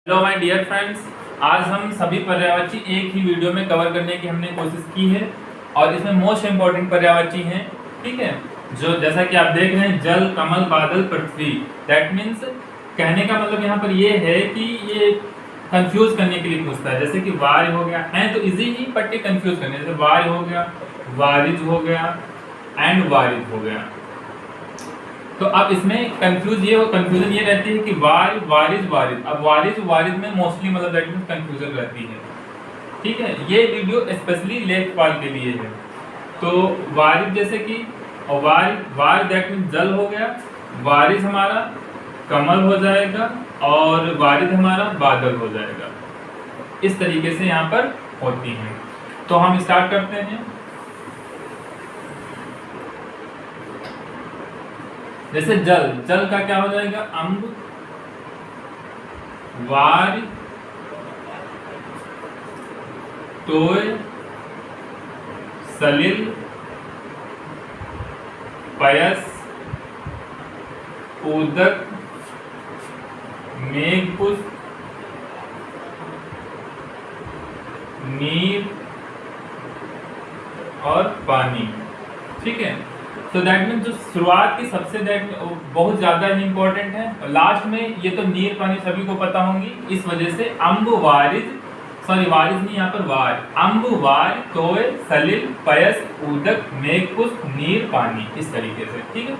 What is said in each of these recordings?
Hello my dear friends, आज हम सभी पर्यायवाची एक ही वीडियो में कवर करने की हमने कोशिश की है और इसमें मोस्ट इम्पोर्टेंट पर्यायवाची हैं। ठीक है, जो जैसा कि आप देख रहे हैं जल, कमल, बादल, पृथ्वी। दैट मीन्स कहने का मतलब यहाँ पर ये है कि ये कंफ्यूज करने के लिए पूछता है। जैसे कि वार्य हो गया, है तो इजी ही, बट ये कंफ्यूज करने, जैसे वार्य हो गया, वारिज हो गया एंड वारिज हो गया। तो अब इसमें कंफ्यूजन ये रहती है कि वारिज वारिज। अब वारिज वारिज में मोस्टली मतलब दैट मींस कंफ्यूजन रहती है। ठीक है, ये वीडियो स्पेशली लेखपाल के लिए है। तो वारिज जैसे कि वार दैट मींस जल हो गया, वारिज हमारा कमल हो जाएगा और वारिज हमारा बादल हो जाएगा। इस तरीके से यहाँ पर होती हैं। तो हम स्टार्ट करते हैं। जैसे जल, जल का क्या हो जाएगा? अम्ब, वार, तोय, सलिल, पयस, उदक, मेघपुष्प, नीर और पानी। ठीक है, तो दैट मीन जो शुरुआत की सबसे बहुत ज्यादा ही इंपॉर्टेंट है, और लास्ट में ये तो नीर पानी सभी को पता होंगी। इस वजह से अम्ब वारिज, सॉरी वारिज नहीं, यहाँ पर वार, अम्ब वार, तोय, सलिल, पयस, उदक, मेघपुष्प, नीर, पानी, इस तरीके से। ठीक है,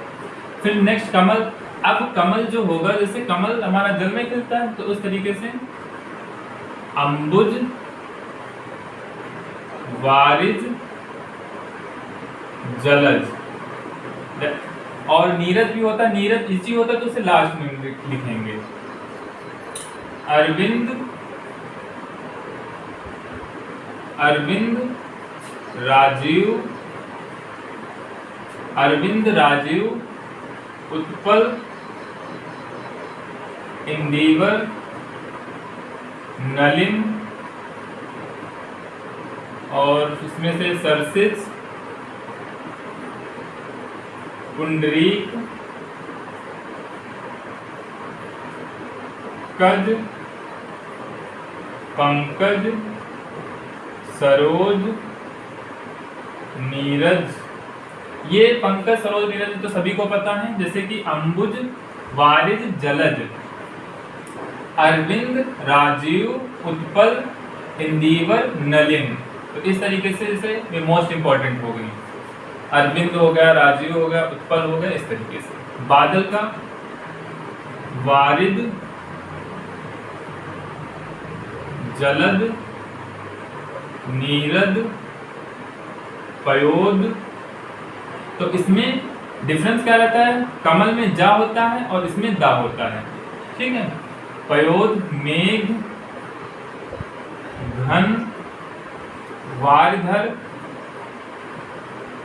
फिर नेक्स्ट कमल। अब कमल जो होगा, जैसे कमल हमारा जल में खिलता है, तो उस तरीके से अम्बुज, वारिज, जलज। और नीरज भी होता है, नीरज इजी होता है तो उसे लास्ट में लिखेंगे। अरविंद, अरविंद, राजीव, अरविंद, राजीव, उत्पल, इंदिवर, नलिन और उसमें से सरसिज, पुंडरीक, कज, पंकज, सरोज, नीरज। ये पंकज, सरोज, नीरज तो सभी को पता है। जैसे कि अंबुज, वारिज, जलज, अरविंद, राजीव, उत्पल, इंदिवर, नलिन। तो इस तरीके से इसे मोस्ट इंपॉर्टेंट हो गई। अरविंद हो गया, राजीव हो गया, उत्पल हो गया, इस तरीके से। बादल का वारिद, जलद, नीरद, पयोद। तो इसमें डिफरेंस क्या रहता है? कमल में जा होता है और इसमें दा होता है। ठीक है, पयोद मेघ, घन, वारधर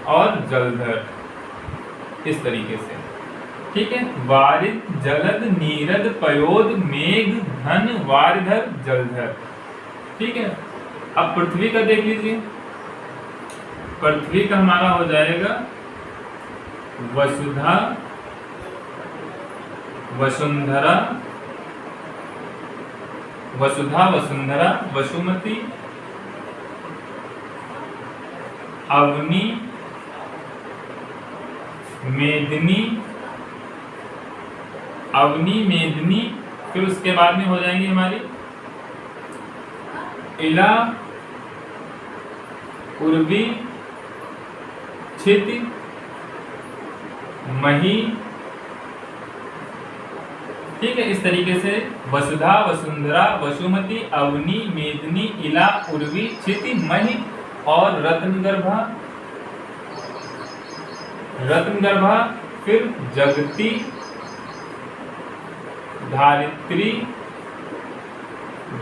और जलधर, इस तरीके से। ठीक है, वारिद, जलद, नीरद, पयोद, मेघ, घन, वारधर, जलधर। ठीक है, अब पृथ्वी का देख लीजिए। पृथ्वी का हमारा हो जाएगा वसुधा, वसुंधरा, वसुधा, वसुंधरा, वसुमती, अवनी, मेदिनी, अवनी, मेदिनी। फिर उसके बाद में हो जाएंगी हमारी इला, उर्वी, क्षिति, मही। ठीक है, इस तरीके से वसुधा, वसुंधरा, वसुमती, अवनी, मेदिनी, इला, उर्वी, क्षिति, मही और रत्नगर्भा, रत्नगर्भा। फिर जगती, धारित्री,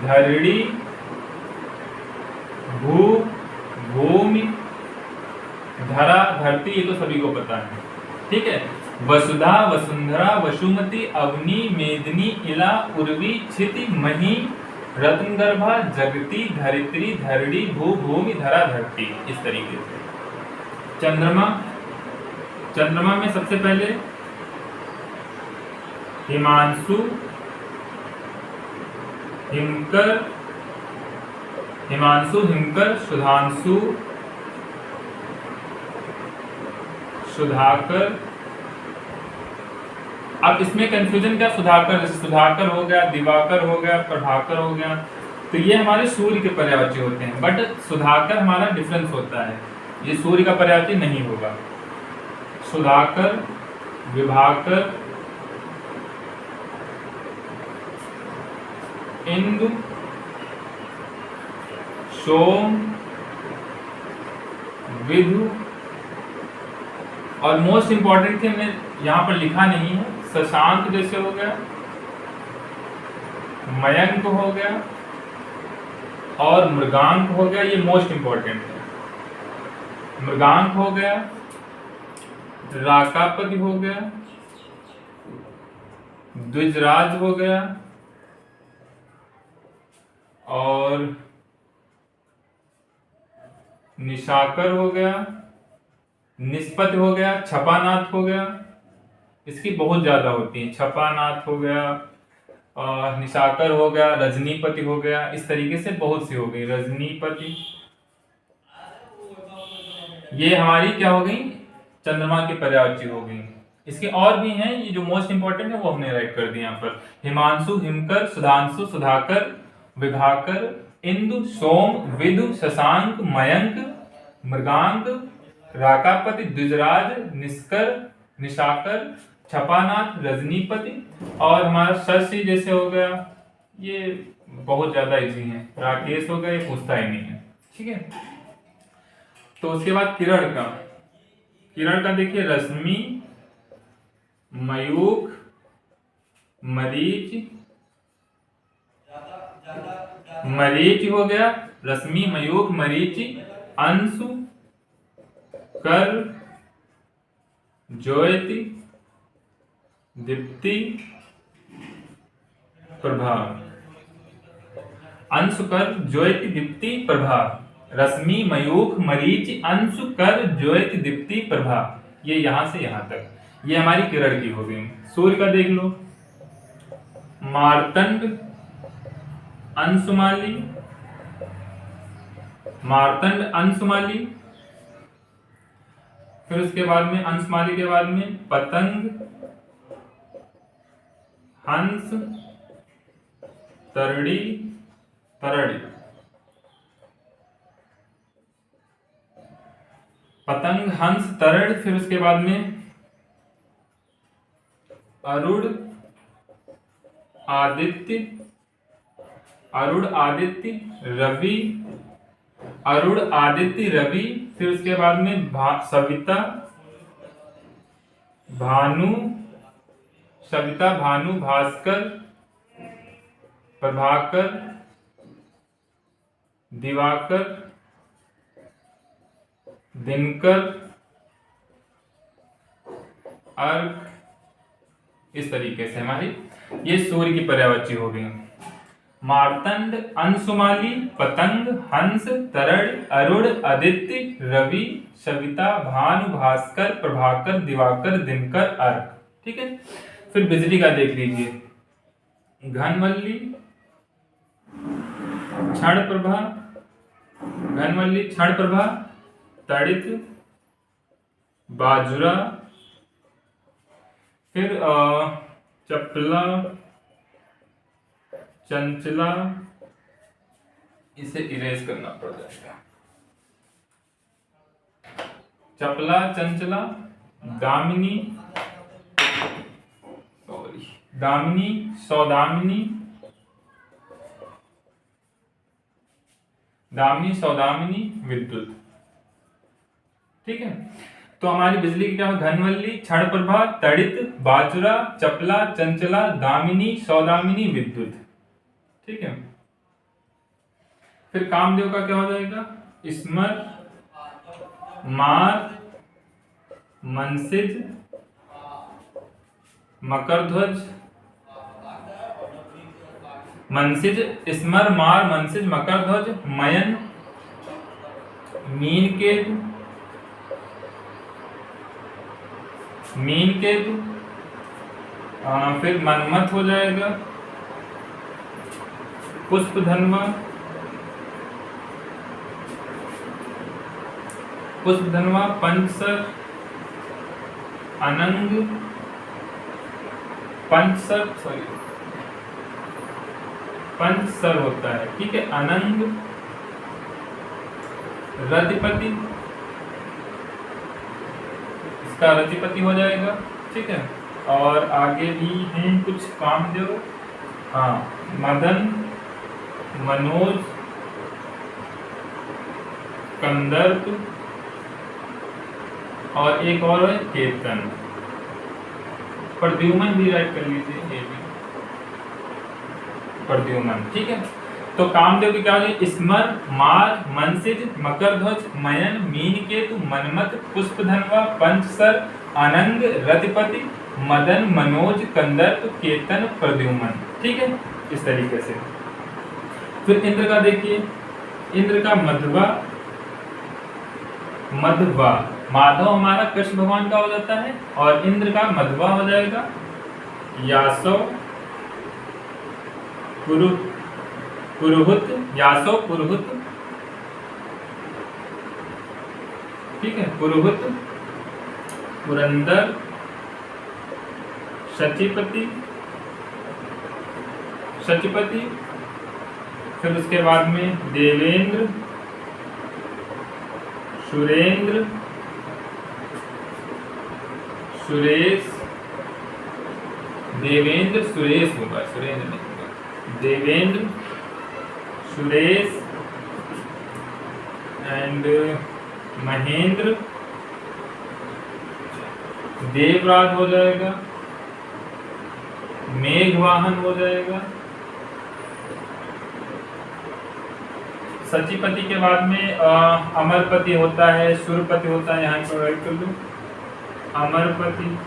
धरणी, भू, भूमि, धरा, धरती, ये तो सभी को पता है। ठीक है, वसुधा, वसुंधरा, वसुमती, अवनी, मेदिनी, इला, उर्वी, क्षिति, मही, रत्नगर्भा, जगती, धरित्री, धरणी, भू, भूमि, धरा, धरती, इस तरीके से। चंद्रमा, चंद्रमा में सबसे पहले हिमांशु, हिमकर, हिमांशु, हिमकर, सुधांशु, सुधाकर। अब इसमें कंफ्यूजन क्या, सुधाकर जैसे सुधाकर हो गया, दिवाकर हो गया, प्रभाकर हो गया, तो ये हमारे सूर्य के पर्यायवाची होते हैं। बट सुधाकर हमारा डिफरेंस होता है, ये सूर्य का पर्यायवाची नहीं होगा। सुधाकर, विभाकर, इंदु, सोम, विधु, और मोस्ट इंपॉर्टेंट थे, मैंने यहां पर लिखा नहीं है, शशांक जैसे हो गया, मयंक हो गया और मृगांक हो गया। ये मोस्ट इंपॉर्टेंट है। मृगांक हो गया, राकापति हो गया, द्विजराज हो गया और निशाकर हो गया, निष्पत हो गया, छपानाथ हो गया। इसकी बहुत ज्यादा होती है। छपानाथ हो गया और निशाकर हो गया, रजनीपति हो गया, इस तरीके से बहुत सी हो गई। रजनीपति, ये हमारी क्या हो गई, चंद्रमा की पर्यायवाची हो गई। इसके और भी हैं, ये जो मोस्ट इंपॉर्टेंट है वो हमने राइट कर दिया यहाँ पर। हिमांशु, हिमकर, सुधांशु, सुधाकर, विभाकर, इंदु, सोम, विधु, शशांक, मयंक, मृगांक, राकापति, द्विजराज, निष्कर, निशाकर, छपानाथ, रजनीपति और हमारा शशि जैसे हो गया। ये बहुत ज्यादा इजी है। राकेश हो गया, ये पूछता ही नहीं है। ठीक है, तो उसके बाद किरण का, किरण का देखिए, रश्मि, मयूख, मरीच, मरीच हो गया, रश्मि, मयूख, मरीच, अंशु, कर, ज्योति, दीप्ति, प्रभा। अंशु, कर, ज्योति, दीप्ति, प्रभा। रश्मि, मयूख, मरीच, अंशु, कर, ज्योति, दीप्ति, प्रभा। ये यहां से यहां तक ये हमारी किरण की हो गई। सूर्य का देख लो, मार्तंड, अंशुमाली, मार्तंड, अंशुमाली। फिर उसके बाद में अंशमाली के बाद में पतंग, हंस, तरड़ी, तरड़ी। पतंग, हंस, तरड़। फिर उसके बाद में अरुण, आदित्य, अरुण, आदित्य, रवि, अरुण, आदित्य, रवि। फिर उसके बाद में सविता, भानु, सविता, भानु, भास्कर, प्रभाकर, दिवाकर, दिनकर, अर्क। इस तरीके से हमारी ये सूर्य की पर्यायवाची हो गई। मार्तंड, अंशुमाली, पतंग, हंस, तरड़, अरुण, आदित्य, रवि, सविता, भानु, भास्कर, प्रभाकर, दिवाकर, दिनकर, अर्क। ठीक है, फिर बिजली का देख लीजिए, घनवल्ली, क्षण प्रभा, घनवल्ली, क्षण प्रभा, तड़ित, बाजुरा। फिर चपला, चंचला, इसे इरेज करना पड़ जाएगा। चपला, चंचला, दामिनी, सॉरी, दामिनी, सौदामिनी, दामिनी, सौदामिनी, विद्युत। ठीक है, तो हमारी बिजली की क्या है, घनवल्ली, क्षण प्रभा, तड़ित, बाजुरा, चपला, चंचला, दामिनी, सौदामिनी, विद्युत। ठीक है, फिर कामदेव का क्या हो जाएगा, स्मर, मार, मनसिज, मकरध्वज, मनसिज, स्मर, मार, मनसिज, मकरध्वज, मयन, मीनकेतु, मीनकेतु। फिर मनमथ हो जाएगा, पुष्पधन्वा, पुष्पधन्वा, पंचसर, अनंग, पंचसर होता है, ठीक है। अनंग, रतिपति, इसका रतिपति हो जाएगा, ठीक है। और आगे भी हैं कुछ कामदेव, हाँ, मदन, मनोज, कंदर्प, और एक और है केतन। प्रद्युमन भी राइट कर लीजिए, ये भी प्रद्युमन, ठीक है। तो कामदेव की क्या हो गई? स्मर, मार, मनसिज, मकरध्वज, मयन, मीनकेतु, मनमथ, पुष्पधन्वा, पंचसर, अनंग, रतिपति, मदन, मनोज, कंदर्प, केतन, प्रद्युमन, ठीक है, इस तरीके से। फिर इंद्र का देखिए, इंद्र का मध्वा, मध्वा, माधव हमारा कृष्ण भगवान का हो जाता है, और इंद्र का मध्वा हो जाएगा यासव, पुरुहुत, यासव, पुरुहुत, ठीक है, पुरुहुत, पुरंदर, शचीपति, शचीपति, फिर उसके बाद में देवेंद्र, सुरेंद्र, सुरेश, देवेंद्र, सुरेश होगा, सुरेंद्र नहीं होगा, देवेंद्र, सुरेश एंड महेंद्र, देवराज हो जाएगा, मेघवाहन हो जाएगा, सचीपति के बाद में अमरपति होता है, सुरपति होता है, यहाँ पर राइट कर दो, अमरपति,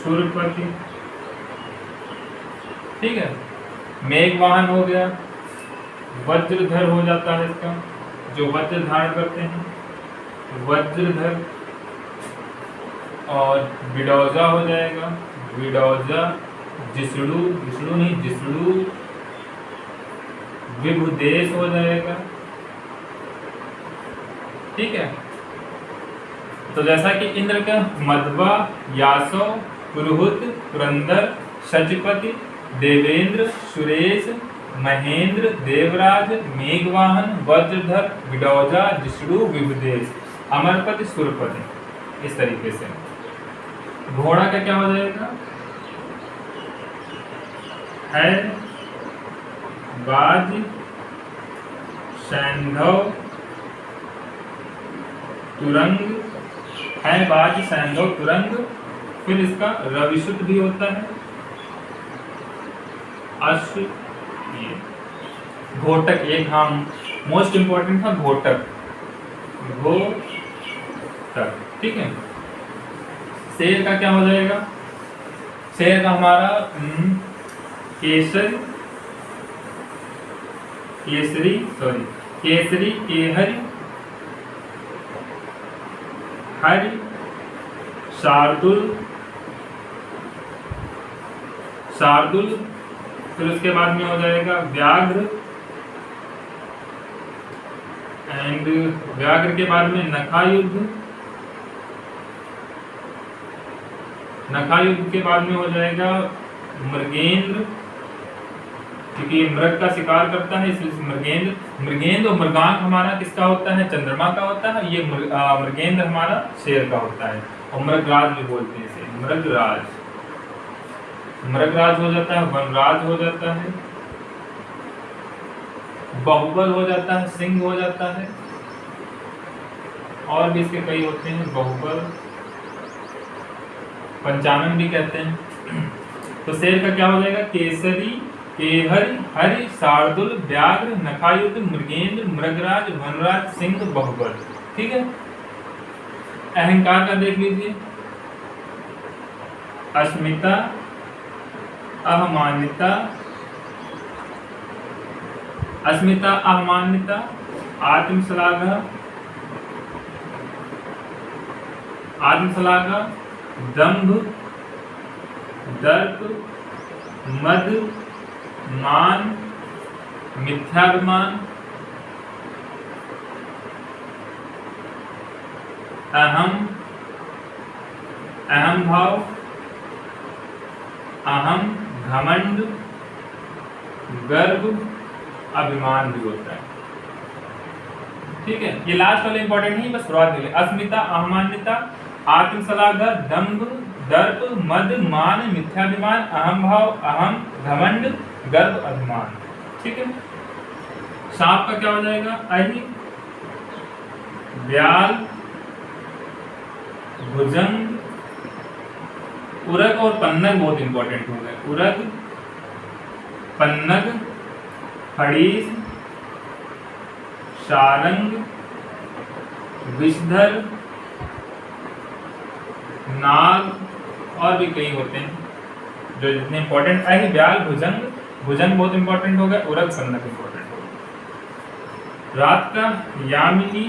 सुरपति, ठीक है। मेघवाहन हो गया, वज्रधर हो जाता है इसका, जो वज्र धारण करते हैं, वज्रधर, और बिडौजा हो जाएगा, बिडौजा, जिसड़ू, जिसड़ू नहीं, जिसड़ू, विभुदेश हो जाएगा, ठीक है। तो जैसा कि इंद्र का मध्वा, यासव, पुरुहुत, पुरंदर, शचीपति, देवेंद्र, सुरेश, महेंद्र, देवराज, मेघवाहन, वज्रधर, बिडौजा, जिसड़ू, विभुदेश, अमरपति, सुरपति, इस तरीके से। घोड़ा का क्या हो जाएगा? है, बाज, सैंधव, तुरंग, है, बाज, सैंधव, तुरंग, फिर इसका रविशुद्ध भी होता है, अश्व, ये घोटक, एक हाँ मोस्ट इंपॉर्टेंट था घोटक, घोटक, ठीक है। शेर का क्या हो जाएगा? शेर का हमारा केसर, केसरी, सॉरी, केसरी, केहरी, हरि, शार्दुल, शार्दुल, फिर उसके बाद में हो जाएगा व्याघ्र, एंड व्याघ्र के बाद में नखायुद्ध, नखायुद्ध के बाद में हो जाएगा मृगेंद्र, क्योंकि मृग का शिकार करता है इसलिए मृगेंद्र। मृगेंद्र और मृगांक हमारा किसका होता है? चंद्रमा का होता है। ये मृगेंद्र हमारा शेर का होता है, और मृगराज भी बोलते हैं इसे, मृगराज, मृगराज हो जाता है, वनराज हो जाता है, बाहुबल हो जाता है, सिंह हो जाता है, और भी इसके कई होते हैं, बाहुबल, पंचानन भी कहते हैं। तो शेर का क्या हो जाएगा? केसरी, केहरी, हरि, शार्दुल, व्याघ्र, नखायुद्ध, मृगेंद्र, मृगराज, वनराज, सिंह, बाहुबल, ठीक है। अहंकार का देख लीजिए, अस्मिता, अहमान्यता, अस्मिता, अहमान्यता, आत्मश्लाघा, आत्मश्लाघा, दंभ, दर्प, मद, मान, मिथ्याभिमान, अहम, अहम भाव, अहम, घमंड, गर्व, अभिमान भी होता है। ठीक है, ये लास्ट वाले इंपॉर्टेंट नहीं, बस शुरुआत के लिए। अस्मिता, अहमान्यता, आत्मसलाघा, दंभ, दर्प, मद, मान, मिथ्याभिमान, अहम भाव, अहम, घमंड, गर्व, अभिमान। ठीक है, सांप का क्या हो जाएगा? अहि, व्याल, भुजंग, उरग और पन्नग बहुत इंपॉर्टेंट हो गए। उरग, पन्नग, हड़ीस, शारंग, विषधर, नाग और भी कई होते हैं जो जितने इंपॉर्टेंट है। व्याल, भुजंग, भुजंग बहुत इंपॉर्टेंट हो गया, उरग, पन्नग इंपॉर्टेंट हो गया। रात का यामिनी,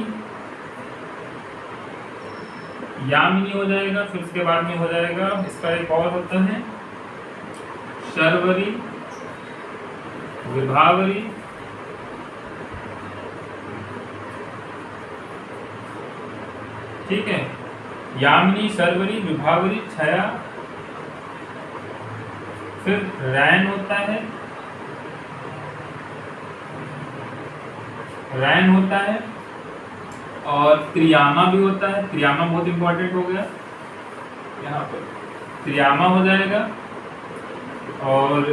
यामिनी हो जाएगा। फिर उसके बाद में हो जाएगा इसका एक और होता है शर्वरी, विभावरी, ठीक है, यामिनी, शर्वरी, विभावरी, छया। फिर रैन होता है, रैन होता है और त्रियामा भी होता है। त्रियामा बहुत इंपॉर्टेंट हो गया, यहाँ पर त्रियामा हो जाएगा। और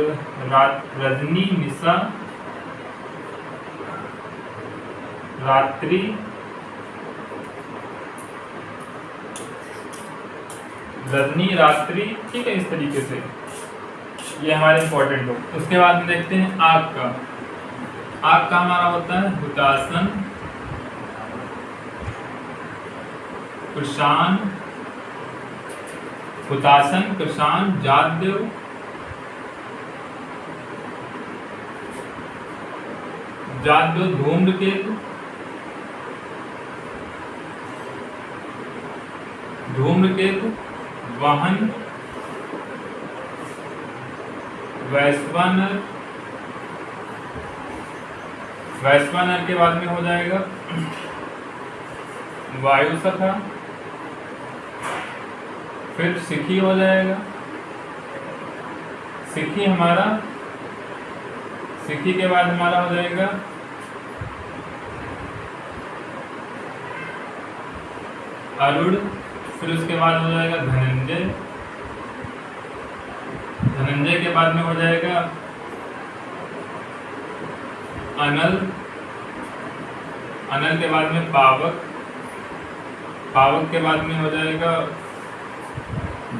रजनी, निशा, रात्रि, रजनी, रात्रि। ठीक है, इस तरीके से ये हमारे इंपॉर्टेंट हो। उसके बाद में देखते हैं आग का। आग का हमारा होता है हुतासन, कृषाण, हुतासन, कृषाण, जातदेव, जातदेव, धूम्रकेतु, धूम्रकेतु, वाहन, वैश्वानर, वैश्वानर के बाद में हो जाएगा वायु सखा। फिर सिखी हो जाएगा। सिखी हमारा, सिखी के बाद हमारा हो जाएगा अरुण। फिर उसके बाद हो जाएगा धनंजय। धनंजय के बाद में हो जाएगा अनल। अनल के बाद में पावक। पावक के बाद में हो जाएगा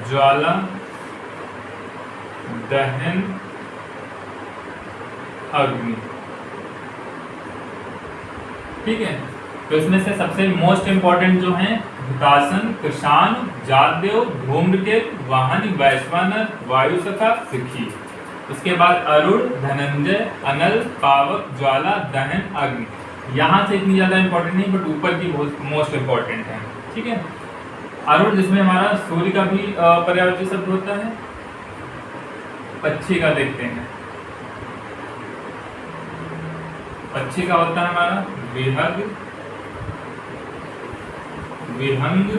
ज्वाला, दहन, अग्नि। ठीक है, तो इसमें से सबसे मोस्ट इंपॉर्टेंट जो हैं हुतासन, कृषाण, जातदेव, धूम्रकेतु, वाहन, वैश्वानर, वायुसखा, सिखी। उसके बाद अरुण, धनंजय, अनल, पावक, ज्वाला, दहन, अग्नि। यहाँ से इतनी ज़्यादा इंपॉर्टेंट नहीं, बट ऊपर की बहुत मोस्ट इंपॉर्टेंट है। ठीक है, अरुण जिसमें हमारा सूर्य का भी पर्यायवाची शब्द होता है। पक्षी का देखते हैं, पक्षी का होता है हमारा विहग, विहंग,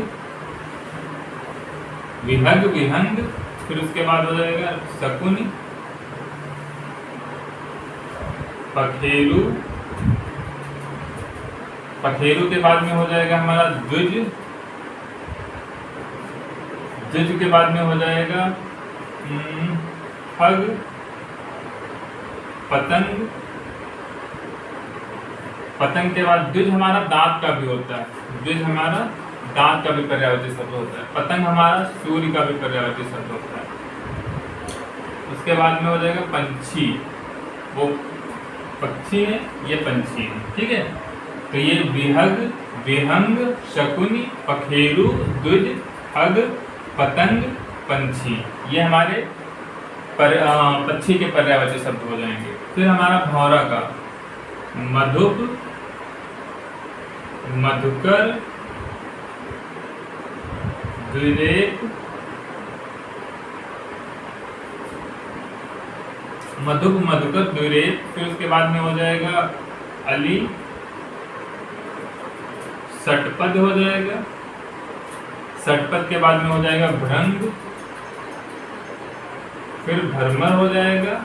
विहग, विहंग। फिर उसके बाद हो जाएगा शकुनी, पखेरु। पखेरु के बाद में हो जाएगा हमारा द्विज। द्विज के बाद में हो जाएगा खग, पतंग। पतंग के बाद द्विज हमारा दांत का भी होता है। द्विज हमारा दांत का भी पर्यायवाची शब्द होता है। पतंग हमारा सूर्य का भी पर्यायवाची शब्द होता है। उसके बाद में हो जाएगा पंछी। वो पक्षी है, ये पंछी है। ठीक है, तो ये विहग, विहंग, शकुनी, पखेरु, द्विज, खग, पतंग, पंछी, ये हमारे पक्षी के पर्यायवाची शब्द हो जाएंगे। फिर हमारा भौरा का मधुप, मधुकर, द्विरेफ, मधुप मधुकर द्विरेफ, फिर उसके बाद में हो जाएगा अली, षटपद हो जाएगा, षटपद के बाद में हो जाएगा भृंग, फिर भ्रमर हो जाएगा।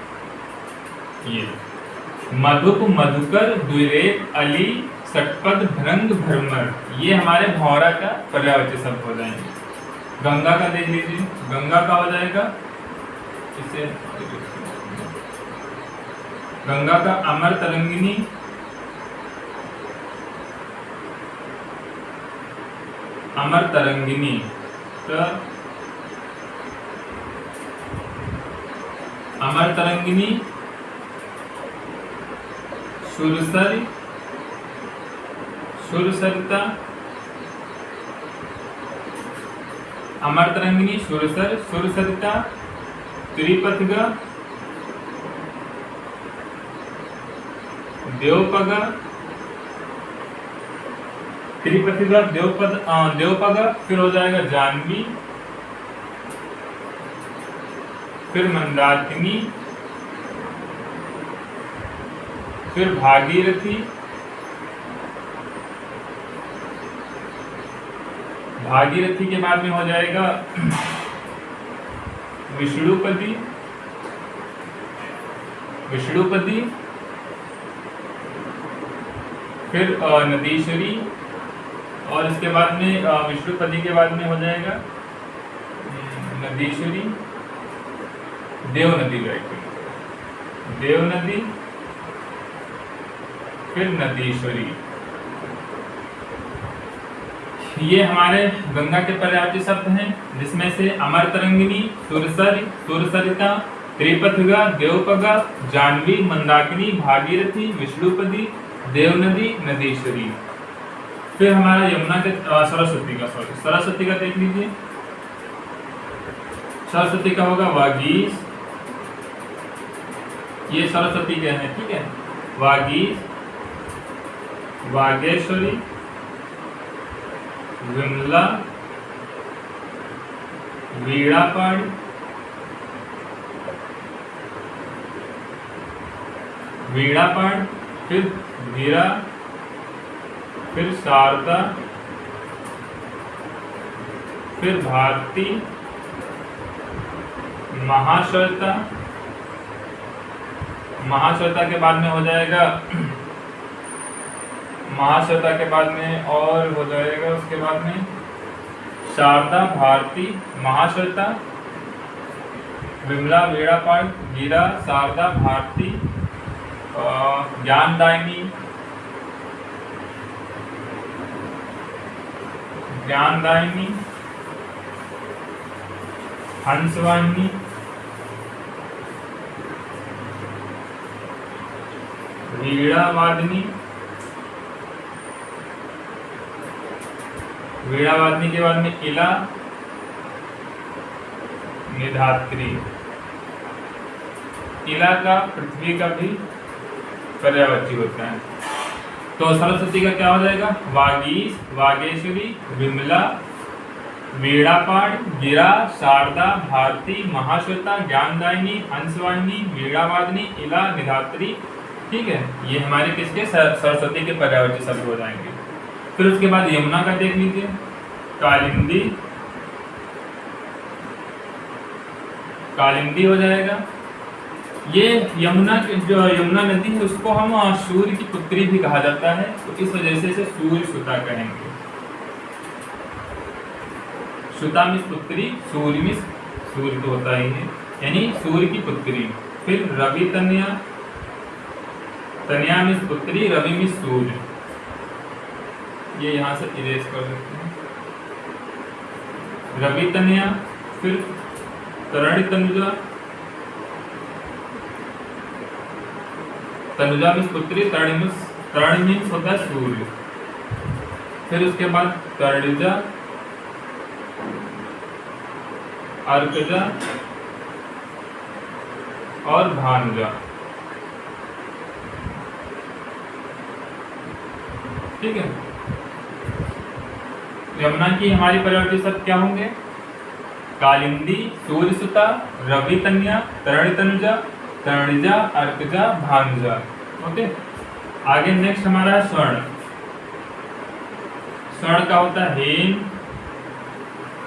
ये मधुप मधुकर द्विरेफ अली षटपद भृंग भ्रमर, ये हमारे भौरा का पर्यायवाची शब्द हो जाएंगे। गंगा का देख लीजिए, गंगा का हो जाएगा इसे गंगा का अमर तरंगिनी, अमर तरंगिनी, अमर तरंगिनी, सुरसर, सुरसरिता, अमर तरंगिनी, सुरसर, सुरसरिता, त्रिपथगा, देवपगा, त्रिपथगा, देवपगा, फिर हो जाएगा जाह्नवी, फिर मंदाकिनी, फिर भागीरथी, भागीरथी के बाद में हो जाएगा विष्णुपदी, विष्णुपदी, फिर नदीश्वरी, और इसके बाद में विष्णुपदी के बाद में हो जाएगा नदीश्वरी, देव नदी, देव नदी, फिर नदीश्वरी। ये हमारे गंगा के पर्यायवाची शब्द हैं, जिसमें से अमर तरंगिनी, सुरसर, सुरसरिता, त्रिपथगा, देवपगा, जाह्नवी, मंदाकिनी, भागीरथी, विष्णुपदी, देवनदी, नदीश्वरी। फिर हमारा यमुना के सरस्वती का, सरस्वती का देख लीजिए। सरस्वती का होगा वागीश, ये सरस्वती के हैं, ठीक है। वागीश, वागेश्वरी, विमला, वीणापाणी, वीणापाण, फिर वीरा, फिर शारदा, फिर भारती, महाश्वेता, महाश्वेता के बाद में हो जाएगा, महाश्वेता के बाद में और हो जाएगा उसके बाद में शारदा, भारती, महाश्वेता, विमला, वीणापाण, वीरा, शारदा, भारती, ज्ञानदायिनी, ज्ञानदायिनी, हंसवाहिनी, वीणावादिनी, वीणावादिनी के बाद में इला, निधात्री। इला का पृथ्वी का भी पर्यायवाची होता है। तो सरस्वती का क्या हो जाएगा? वागीश, वागेश्वरी, विमला, वीणापाण, गिरा, शारदा, भारती, महाश्वेता, ज्ञानदायिनी, हंसवाहिनी, वीणावादिनी, इला, निधात्री। ठीक है, ये हमारे किसके सरस्वती के पर्यायवाची शब्द हो जाएंगे। फिर उसके बाद यमुना का देख लीजिए। कालिंदी, कालिंदी हो जाएगा। ये यमुना, जो यमुना नदी है उसको हम सूर्य की पुत्री भी कहा जाता है, तो इस वजह से इसे सूर्य सुता कहेंगे। सुता मिस पुत्री, सूर्य मिस सूर्य तो होता ही है, यानी सूर्य की पुत्री। फिर रवि तनया, तनया मिस पुत्री, रवि मिस सूर्य। ये यहाँ से इरेज कर सकते हैं। रवि तनया, फिर तरणि तनुजा, तनुजा मिस पुत्री, तरणि मीन्स होता है सूर्य। फिर उसके बाद तरणिजा, अर्कजा और भानुजा। ठीक है, यमुना की हमारी पर्यायवाची शब्द क्या होंगे? कालिंदी, सूर्यसुता, रवि तनया, तरणि तनुजा, तणजा, अर्कजा, भानुजा। ओके, आगे नेक्स्ट हमारा है स्वर्ण। स्वर्ण का होता है हेम,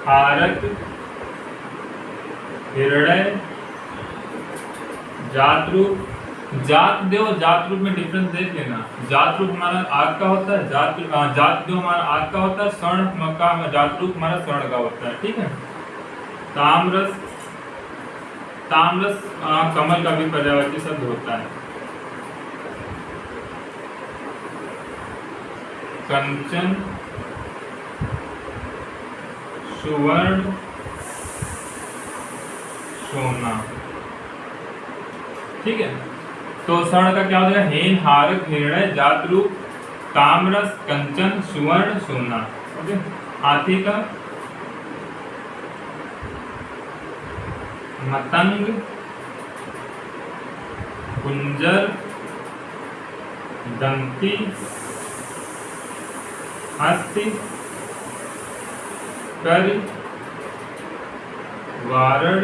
हारक, हृदय, जातरूप। जात देव जात रूप में डिफरेंस देख लेना। जात रूप हमारा आग का होता है, जात देव हमारा आग का होता है, स्वर्ण का जात रूप हमारा स्वर्ण का होता है। ठीक है। ताम्रस, ताम्रस कमल का भी पर्यायवाची शब्द होता है। कंचन, सुवर्ण, सोना। ठीक है। तो स्वर्ण का क्या हो जाएगा? हेन, हारक, हृदय, जातरूप, ताम्रस, कंचन, सुवर्ण, सोना। ओके। हाथी का मतंग, कुंजर, दंती, हस्ती, कर, वारण,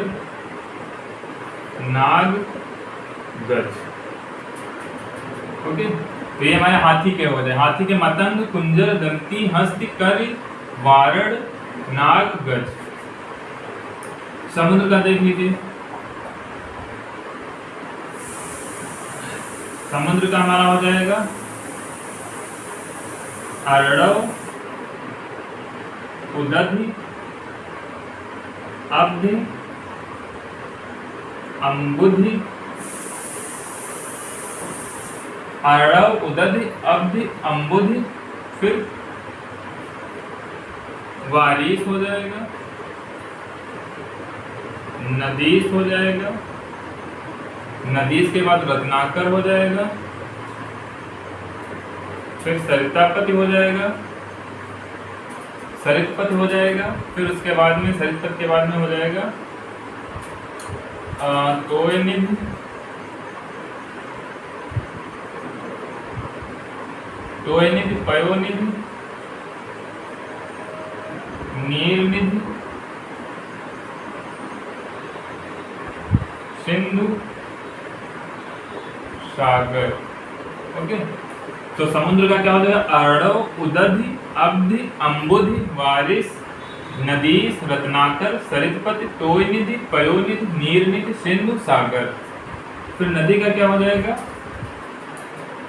नाग, गज। ओके, तो ये हमारे हाथी के हो जाए। हाथी के मतंग, कुंजर, दंती, हस्ती, कर, वारण, नाग, गज। समुद्र का देख लीजिए। समुद्र का हमारा हो जाएगा अर्णव, उदधि, अब्धि, अम्बुधि। अर्णव, उदधि, अब्धि, अम्बुधि, फिर वारिस हो जाएगा, नदीस हो जाएगा, नदीस के बाद रत्नाकर हो जाएगा, फिर सरितापति हो जाएगा, सरितपति हो जाएगा, फिर उसके बाद में सरितपति के बाद में हो जाएगा तोयनिधि, तोयनिधि, पयोनिधि, नीलनिधि, सिंधु, सागर। ओके, तो समुद्र का क्या हो जाएगा? अर्णव, उदधि, अब्धि, अम्बुधि, वारिस, नदीस, रत्नाकर, सरितपति, तोयनिधि, पयोनिधि, नीलनिधि, सिंधु, सागर। फिर नदी का क्या हो जाएगा?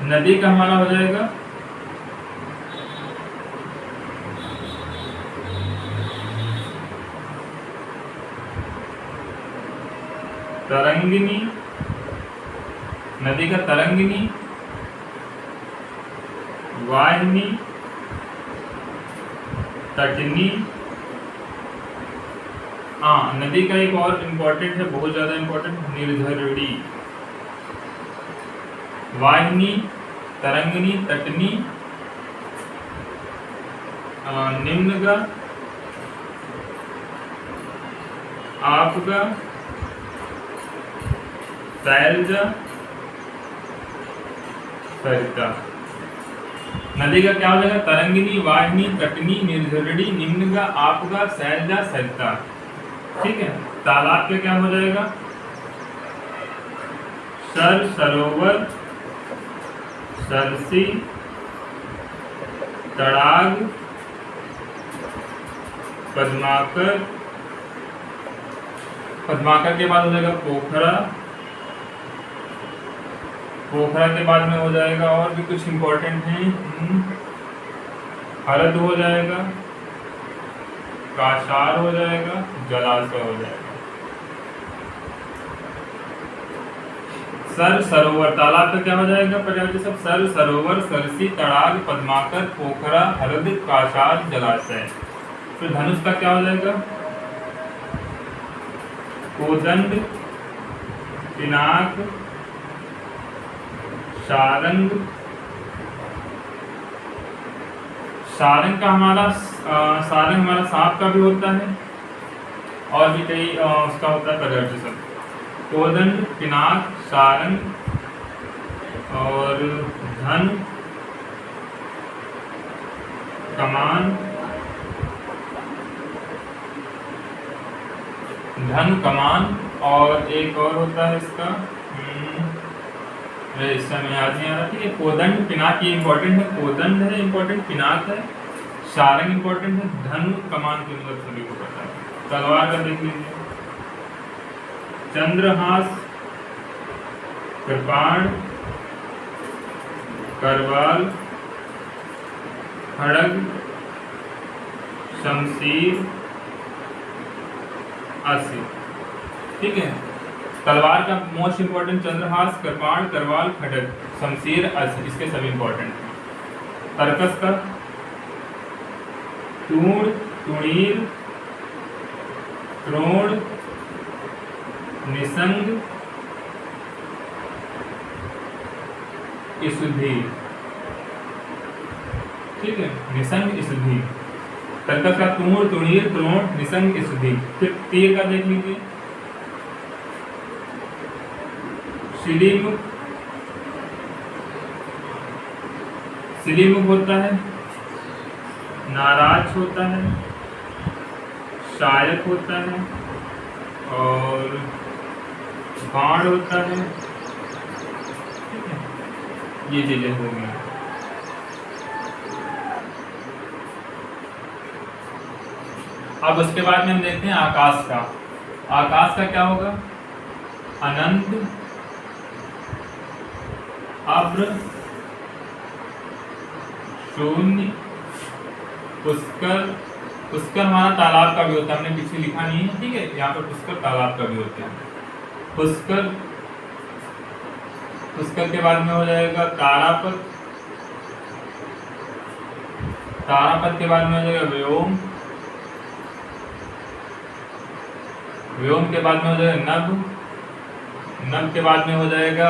नदी का हमारा हो जाएगा तरंगिनी, नदी का तरंगिनी, वाहिनी, तटनी। नदी का एक और इम्पोर्टेंट है, बहुत ज्यादा इम्पोर्टेंट, निर्झरणी। वाहिनी, तरंगिनी, तटनी, निम्नगा, आपगा, सैलजा, सरिता। नदी का क्या हो जाएगा? तरंगिनी, वाहिनी, तटनी, निर्झरणी, निम्नगा, आपगा, सैलजा, सरिता। ठीक है। तालाब पे क्या हो जाएगा? सर, सरोवर, सरसी, तड़ाग, पद्माकर। पद्माकर के बाद हो जाएगा पोखरा, पोखरा के बाद में हो जाएगा और भी कुछ इंपॉर्टेंट है, हरद हो जाएगा, काशार हो जाएगा, जलाशय हो जाएगा। सर, सरोवर, तालाब पे क्या हो जाएगा? पर्यायवाची सब सर, सरोवर, सरसी, तड़ाग, पद्माकर, पोखरा, हरद, काशार, जलाशय। फिर धनुष का क्या हो जाएगा? कोदंड, पिनाक, सारंग। सारंग का हमारा सारंग हमारा सांप का भी होता है और भी कई उसका होता है पर्यायवाची शब्द। कोदंड, पिनाक, सारंग और धन, कमान, धन, कमान और एक और होता है इसका इस समय याद नहीं आ रहा। ठीक है, कोदंड पिनाक ये इंपॉर्टेंट है, कोदंड है इंपॉर्टेंट, पिनाक है, सारंग इंपॉर्टेंट है, धनु कमान की मतलब सभी को पता है। तलवार का देख लीजिए, चंद्रहास, कृपाण, करवाल, खड़ग, शमशीर, अस्सी। ठीक है, तलवार का मोस्ट इंपॉर्टेंट चंद्रहास, कृपाण, करवाल, खड़ग, शमशीर, अस्सी, इसके सभी इंपॉर्टेंट हैं। तर्कस का तूण, तुणीर, त्रोण, निसंग, इसुधि। ठीक है, निसंग, इसुधि। तर्कस का तूण, तुणीर, त्रोण, निसंग, इसुधि। फिर तीर का देख लीजिए, शिलीमुख, शिलीमुख होता है, नाराज होता है, शायक होता है और बाण होता है। ठीक है, ये चीजें हो गई। अब उसके बाद में हम देखते हैं आकाश का। आकाश का क्या होगा? अनंत, अब्र, शून्य, पुष्कर। पुष्कर हमारा तालाब का भी होता है, हमने पीछे लिखा नहीं है। ठीक है, यहाँ पर पुष्कर तालाब का भी होता है। पुष्कर, पुष्कर के बाद में हो जाएगा तारापथ, तारापथ के बाद में हो जाएगा व्योम, व्योम के बाद में हो जाएगा नभ, नभ के बाद में हो जाएगा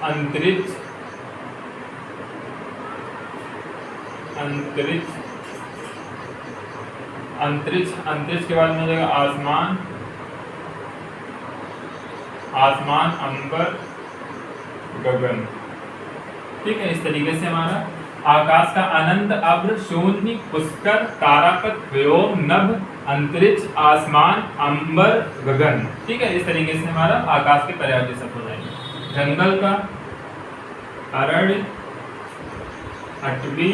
अंतरिक्ष, अंतरिक्ष, अंतरिक्ष, अंतरिक्ष के बाद में हो जाएगा आसमान, आसमान, अंबर, गगन। ठीक है, इस तरीके से हमारा आकाश का अनंत, अब्र, शून्य, पुष्कर, तारापथ, व्योम, नभ, अंतरिक्ष, आसमान, अंबर, गगन। ठीक है, इस तरीके से हमारा आकाश के पर्यायवाची शब्द हो जाएंगे। जंगल का अरण्य, अटवी,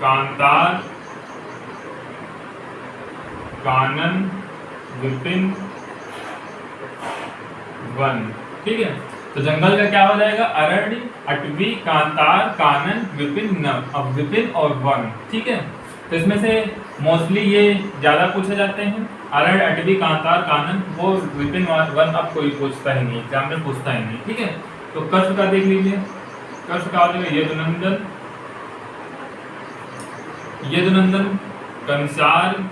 कांतार, कानन, विपिन, वन। ठीक है, तो जंगल का क्या हो जाएगा? अरण्य, अटवी, कांतार, कानन, विपिन, नभ। अब विपिन और वन। ठीक है, तो इसमें से मोस्टली ये ज्यादा पूछे जाते हैं, अरण्य, अटवी, कांतार, कानन। वो विपिन वन अब कोई पूछता ही नहीं, एग्जाम में पूछता ही नहीं। ठीक है, तो कष्ट का देख लीजिए, कष्ट का हो जाएगा यदुनंदन, यदुनंदन, कंसार,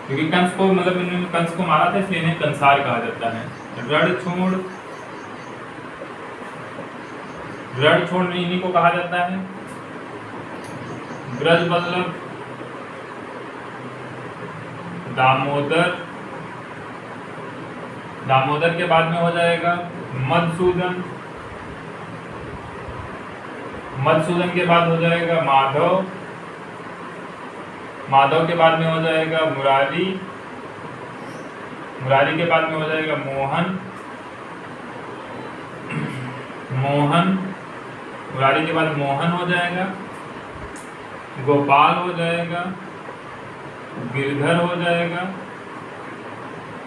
क्योंकि कंस को मतलब इन्होंने कंस को मारा था इसलिए इन्हें कंसार कहा जाता है। रणछोड़, रणछोड़ इन्हीं को कहा जाता है। ब्रजवल्लभ, दामोदर, दामोदर के बाद में हो जाएगा मधुसूदन, मधुसूदन के बाद हो जाएगा माधव, माधव के बाद में हो जाएगा मुरारी, मुरारी के बाद में हो जाएगा मोहन, मोहन, मुरारी के बाद मोहन हो जाएगा, गोपाल हो जाएगा, गिरधर हो जाएगा,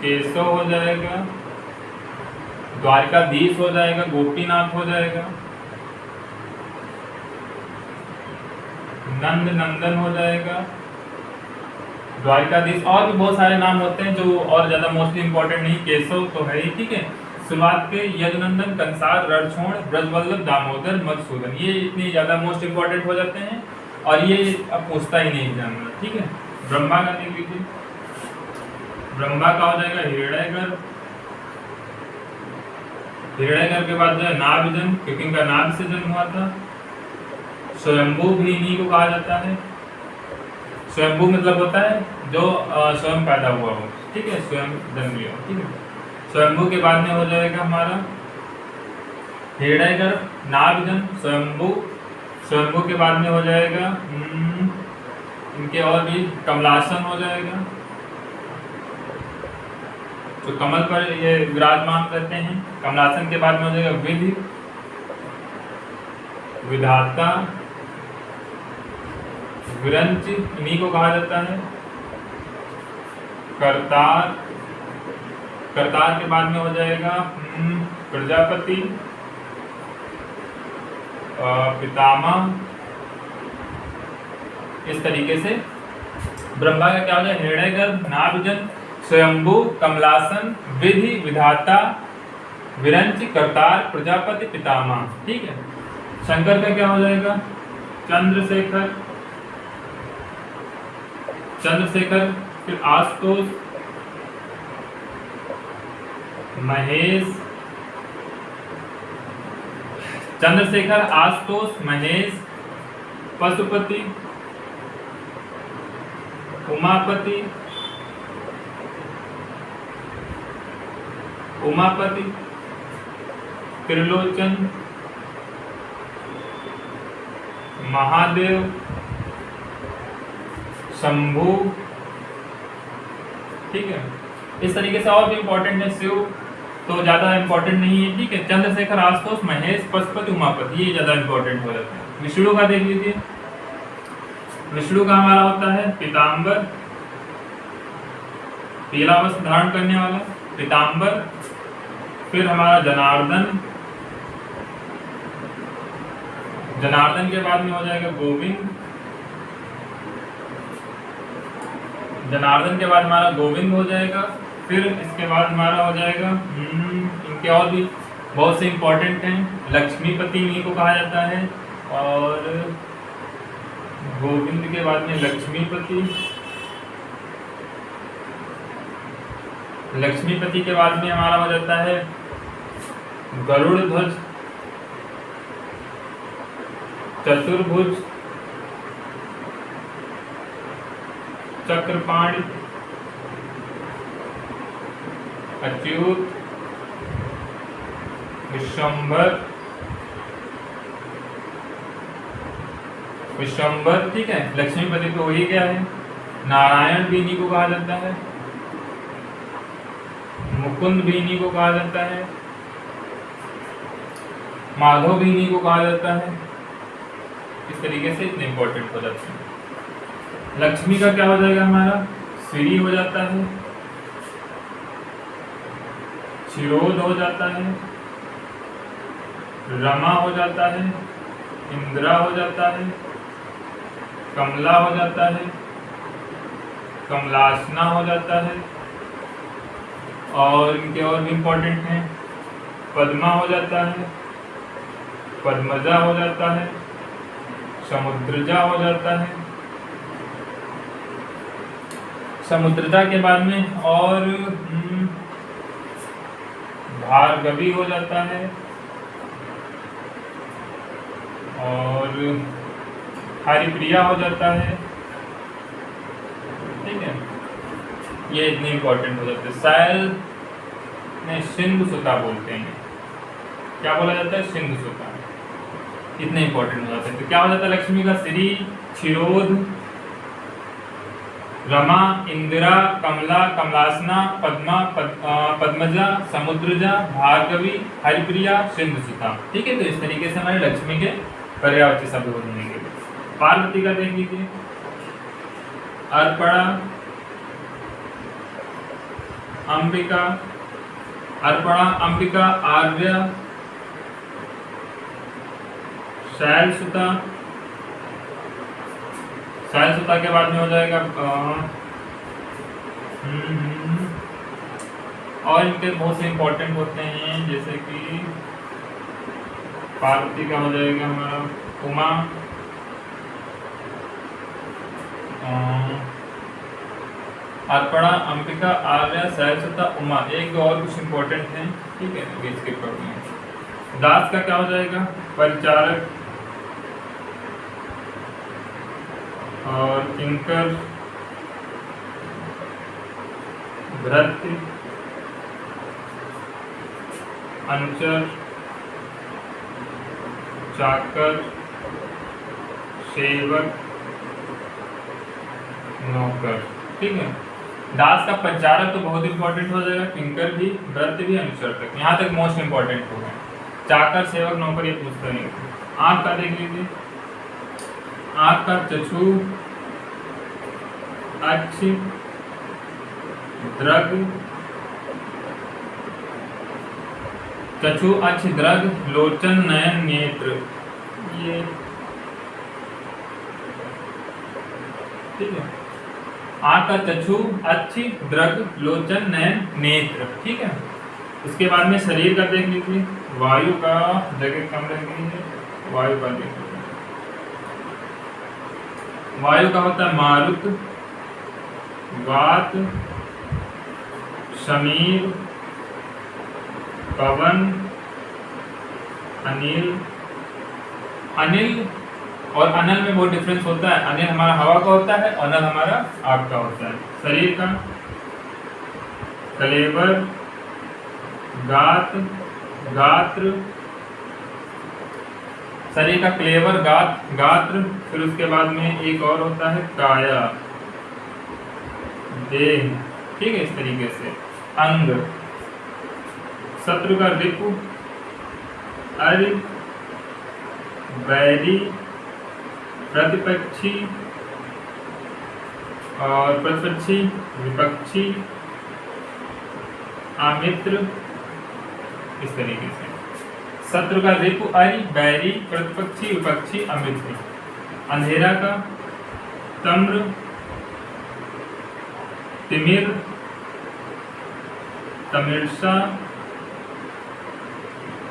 केशव हो जाएगा, द्वारकाधीश हो जाएगा, गोपीनाथ हो जाएगा, नंद नंदन हो जाएगा, द्वारकाधीश। और भी बहुत सारे नाम होते हैं जो और ज्यादा मोस्टली इंपॉर्टेंट नहीं, केशव तो है ही। ठीक है, शुरुआत के यदुनंदन, कंसार, रणछोड़, ब्रजवल्लभ, दामोदर, मधुसूदन, ये इतने ज्यादा मोस्ट इंपॉर्टेंट हो जाते हैं और ये अब पूछता ही नहीं एग्जाम में। ठीक है, ब्रह्मा का देख लीजिए, ब्रह्मा का हो जाएगा हिरण्यगर, हिरण्यगर के बाद जो है नाभजन, क्योंकि इनका नाभ से जन्म हुआ था। स्वयंभू भी इन्हीं को कहा जाता है। स्वयंभू मतलब होता है जो स्वयं पैदा हुआ हो। ठीक है, स्वयं जन्म लिया। ठीक है, स्वयंभू के बाद में हो जाएगा हमारा हिरण्यगर, नाभजन, स्वयंभू। स्वयंभू के बाद में हो जाएगा इनके और भी कमलासन हो जाएगा, जो कमल पर ये विराजमान रहते हैं। कमलासन के बाद में हो जाएगा विधि, विधाता, विरंच, इन्हीं को कहा जाता है। करतार, करतार के बाद में हो जाएगा प्रजापति, पितामह। इस तरीके से ब्रह्मा का क्या हो जाए, हृदयगर्भ, नाभिजन, स्वयंभू, कमलासन, विधि, विधाता, विरंच, करतार, प्रजापति, पितामह। ठीक है। शंकर का क्या हो जाएगा, चंद्रशेखर, चंद्रशेखर, फिर आशुतोष, महेश, चंद्रशेखर, आशुतोष, महेश, पशुपति, उमापति, उमापति, त्रिलोचन, महादेव, शंभु। ठीक है। इस तरीके से और भी इंपॉर्टेंट है। शिव तो ज्यादा इंपॉर्टेंट नहीं है। ठीक है। चंद्रशेखर, आशुतोष, महेश, पशुपति, उमापति, ये ज्यादा इंपॉर्टेंट हो जाता है। विष्णु का देख लीजिए। विष्णु का हमारा होता है पीताम्बर, पीला वस्त्र धारण करने वाला, पीताम्बर। फिर हमारा जनार्दन, जनार्दन के बाद में हो जाएगा गोविंद, जनार्दन के बाद हमारा गोविंद हो जाएगा। फिर इसके बाद हमारा हो जाएगा इनके और भी बहुत से इंपॉर्टेंट हैं। लक्ष्मीपति इन्हीं को कहा जाता है। और गोविंद के बाद में लक्ष्मीपति, लक्ष्मीपति के बाद में हमारा हो जाता है गरुड़ ध्वज, चतुर्भुज, चक्रपाणि, अच्युत, विश्वंभर, विश्वंभर। ठीक है। लक्ष्मीपति तो वही क्या है, नारायण भी इन्हीं को कहा जाता है, मुकुंद भी इन्हीं को कहा जाता है, माधव भी इन्हीं को कहा जाता है। इस तरीके से इतने इंपॉर्टेंट हो जाते हैं। लक्ष्मी का क्या हो जाएगा हमारा, श्री हो जाता है, क्षीरोद हो जाता है, रमा हो जाता है, इंद्रा हो जाता है, कमला हो जाता है, कमलासना हो जाता है। और इनके और भी इम्पोर्टेंट हैं, पद्मा हो जाता है, पद्मजा हो जाता है, समुद्रजा हो जाता है। समुद्रजा के बाद में और भार्गवी हो जाता है और हरिप्रिया हो जाता है। ठीक है। ये इतने इंपॉर्टेंट हो जाते हैं। सायल में सिंधु सुता बोलते हैं। क्या बोला जाता है, सिंधु सुता। इतने इंपॉर्टेंट हो जाते हैं। तो क्या हो जाता है, लक्ष्मी का श्री, क्षीरोद, रमा, इंदिरा, कमला, कमलासना, पद्मा, पद्मजा, समुद्रजा, भार्गवी, हरिप्रिया, सिंधु सुता। ठीक है। तो इस तरीके से हमारे लक्ष्मी के पर्यायवाची शब्द हो जाएंगे। पार्वती का देख लीजिए, अर्पणा, अंबिका, अर्पणा, अंबिका, आर्या, शैलसुता, शैलसुता के बाद में हो जाएगा और इनके बहुत से इंपॉर्टेंट होते हैं, जैसे कि पार्वती का हो जाएगा हमारा उमा, अर्पणा, अंबिका, आर्या, शैलसुता, उमा। एक दो और कुछ इंपॉर्टेंट हैं। ठीक है। बीच के प्रॉब्लम। दास का क्या हो जाएगा, परिचारक और किंकर, भृत्य, अनुचर, चाकर, सेवक, नौकर। ठीक है। दास का प्रचारक तो बहुत इंपॉर्टेंट हो जाएगा, किंकर भी, व्रत भी, अनुचरतक, यहाँ तक मोस्ट इंपॉर्टेंट हो गया। चाकर, सेवक, नौकर ये पूछता नहीं। आँख का देख लीजिए, आँख का चक्षु, अक्ष, दृग, चक्षु, अक्ष, दृग, लोचन, नयन, नेत्र, ये ठीक है। आँख का चक्षु, अक्ष, दृग, लोचन, नयन, नेत्र, ठीक है। उसके बाद में शरीर का देख लीजिए, वायु का जगह कम रखनी है, वायु का देख लीजिए। वायु का होता है मारुत, वात, समीर, पवन, अनिल। अनिल और अनल में बहुत डिफरेंस होता है। अनिल हमारा हवा का होता है, अनल हमारा आग का होता है। शरीर का कलेवर, गात, गात्र, शरीर का क्लेवर, गात, गात्र। फिर उसके बाद में एक और होता है काया, देह, ठीक है। इस तरीके से अंग, शत्रु का रिपु, अर्घ, बैरी, प्रतिपक्षी और प्रतिपक्षी, विपक्षी, आमित्र, इस तरीके से। शत्रु का रिपु, अर्घ, बैरी, प्रतिपक्षी, विपक्षी, अमित्र। अंधेरा का तम्र, तिमिर, तमिर्सा,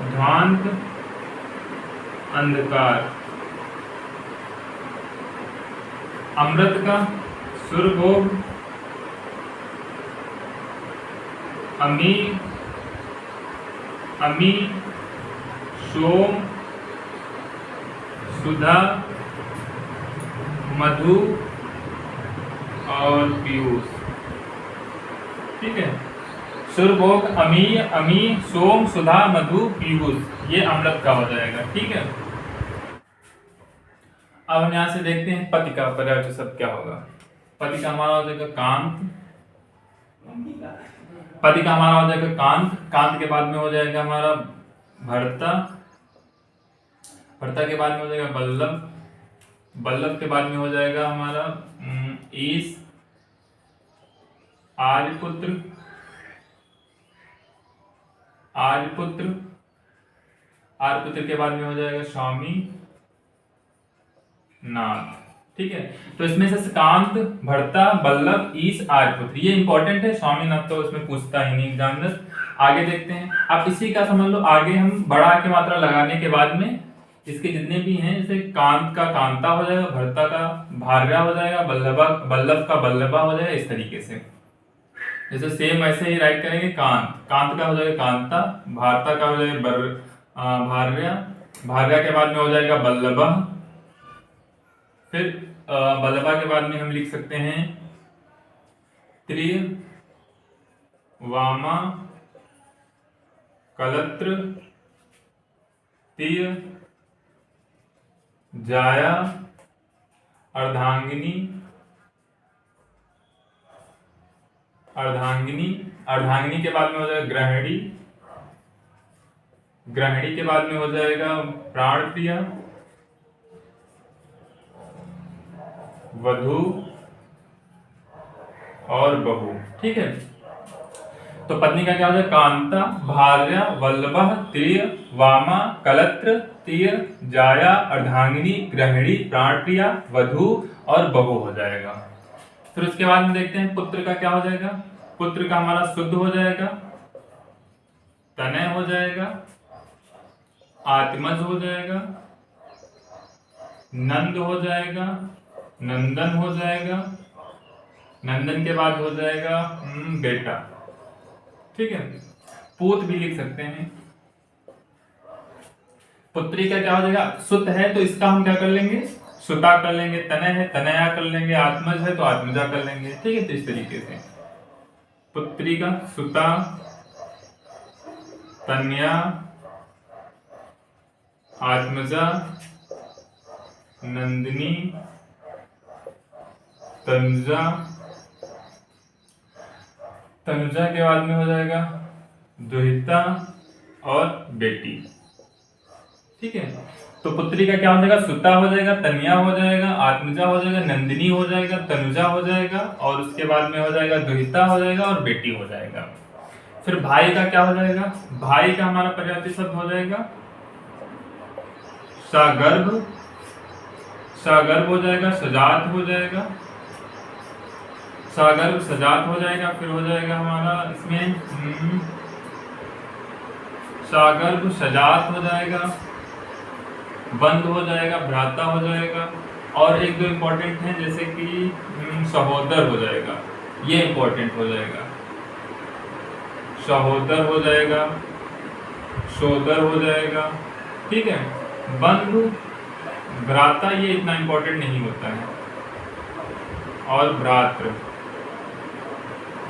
ध्वांत, अंधकार। अमृत का सुरभोग, अमी, अमी, सोम, सुधा, मधु और पीयूष, ठीक है। सुरभोग, अमी, अमी, सोम, सुधा, मधु, पीयूष, ये अमृत का हो जाएगा, ठीक है। अब हम यहाँ से देखते हैं पति का पर्यायवाची शब्द क्या होगा। पति का हमारा हो जाएगा कांत, पति का हमारा हो जाएगा कांत, कांत के बाद में हो जाएगा हमारा भर्ता, भर्ता के बाद में हो जाएगा बल्लभ, बल्लभ के बाद में हो जाएगा हमारा ईश, आर्यपुत्र, आर्यपुत्र, आर्यपुत्र के बाद में हो जाएगा स्वामी नाथ, ठीक है। तो इसमें से कांत, भर्ता, बल्लभ, ईश, आर्यपुत्र, ये इंपॉर्टेंट है। स्वामीनाथ तो इसमें पूछता ही नहीं एग्जामिनर। आगे देखते हैं। अब इसी का समझ लो, आगे हम बड़ा की मात्रा लगाने के बाद में इसके जितने भी हैं, जैसे कांत का कांता हो जाएगा, भर्ता का भार्या हो जाएगा, बल्लभ का बल्लभा हो जाएगा, इस तरीके से। जैसे सेम ऐसे ही राइट करेंगे। कांत, कांत का हो जाएगा कांता, भारता का हो जाएगा भार्या, भार्या के बाद में हो जाएगा बल्लभा। फिर बल्लभा के बाद में हम लिख सकते हैं त्रिय, वामा, कलत्र, तीय, जाया, अर्धांगिनी, अर्धांगिनी, अर्धांगिनी के बाद में हो जाएगा ग्रहणी, ग्रहणी के बाद में हो जाएगा प्राणप्रिया, वधु और बहू, ठीक है। तो पत्नी का क्या हो जाएगा कांता, भार्या, वल्लभा, त्रिय, वामा, कलत्र, तीय, जाया, अर्धांगिनी, ग्रहिणी, प्राणप्रिया, वधु और बहू हो जाएगा। फिर उसके बाद में देखते हैं पुत्र का क्या हो जाएगा। पुत्र का हमारा शुद्ध हो जाएगा, तनय हो जाएगा, आत्मज हो जाएगा, नंद हो जाएगा, नंदन हो जाएगा, नंदन के बाद हो जाएगा बेटा, ठीक है। पूत भी लिख सकते हैं। पुत्री का क्या हो जाएगा, सुत है तो इसका हम क्या कर लेंगे, सुता कर लेंगे, तनय है तनया कर लेंगे, आत्मज है तो आत्मजा कर लेंगे, ठीक है। तो इस तरीके से पुत्री का सुता, तन्या, आत्मजा, नंदिनी, तंजा, तनुजा के बाद में हो जाएगा दुहिता और बेटी। ठीक है, तो पुत्री का क्या हो जाएगा, सुता हो जाएगा, तनिया हो जाएगा, आत्मजा हो जाएगा, नंदिनी हो जाएगा, तनुजा हो जाएगा, और उसके बाद में हो जाएगा दुहिता हो जाएगा और बेटी हो जाएगा। फिर भाई का क्या हो जाएगा, भाई का हमारा पर्यायवाची शब्द हो जाएगा सगर्भ, सगर्भ हो जाएगा, सजात हो जाएगा, सगर्भ सजात हो जाएगा। फिर हो जाएगा हमारा इसमें सगर्भ सजात हो जाएगा, बंद हो जाएगा, भ्राता हो जाएगा, और एक दो इंपॉर्टेंट हैं जैसे कि सहोदर हो जाएगा, ये इंपॉर्टेंट हो जाएगा, सहोदर हो जाएगा, सोदर हो जाएगा। ठीक है, बंधु भ्राता ये इतना इंपॉर्टेंट नहीं होता है, और भ्रातृ।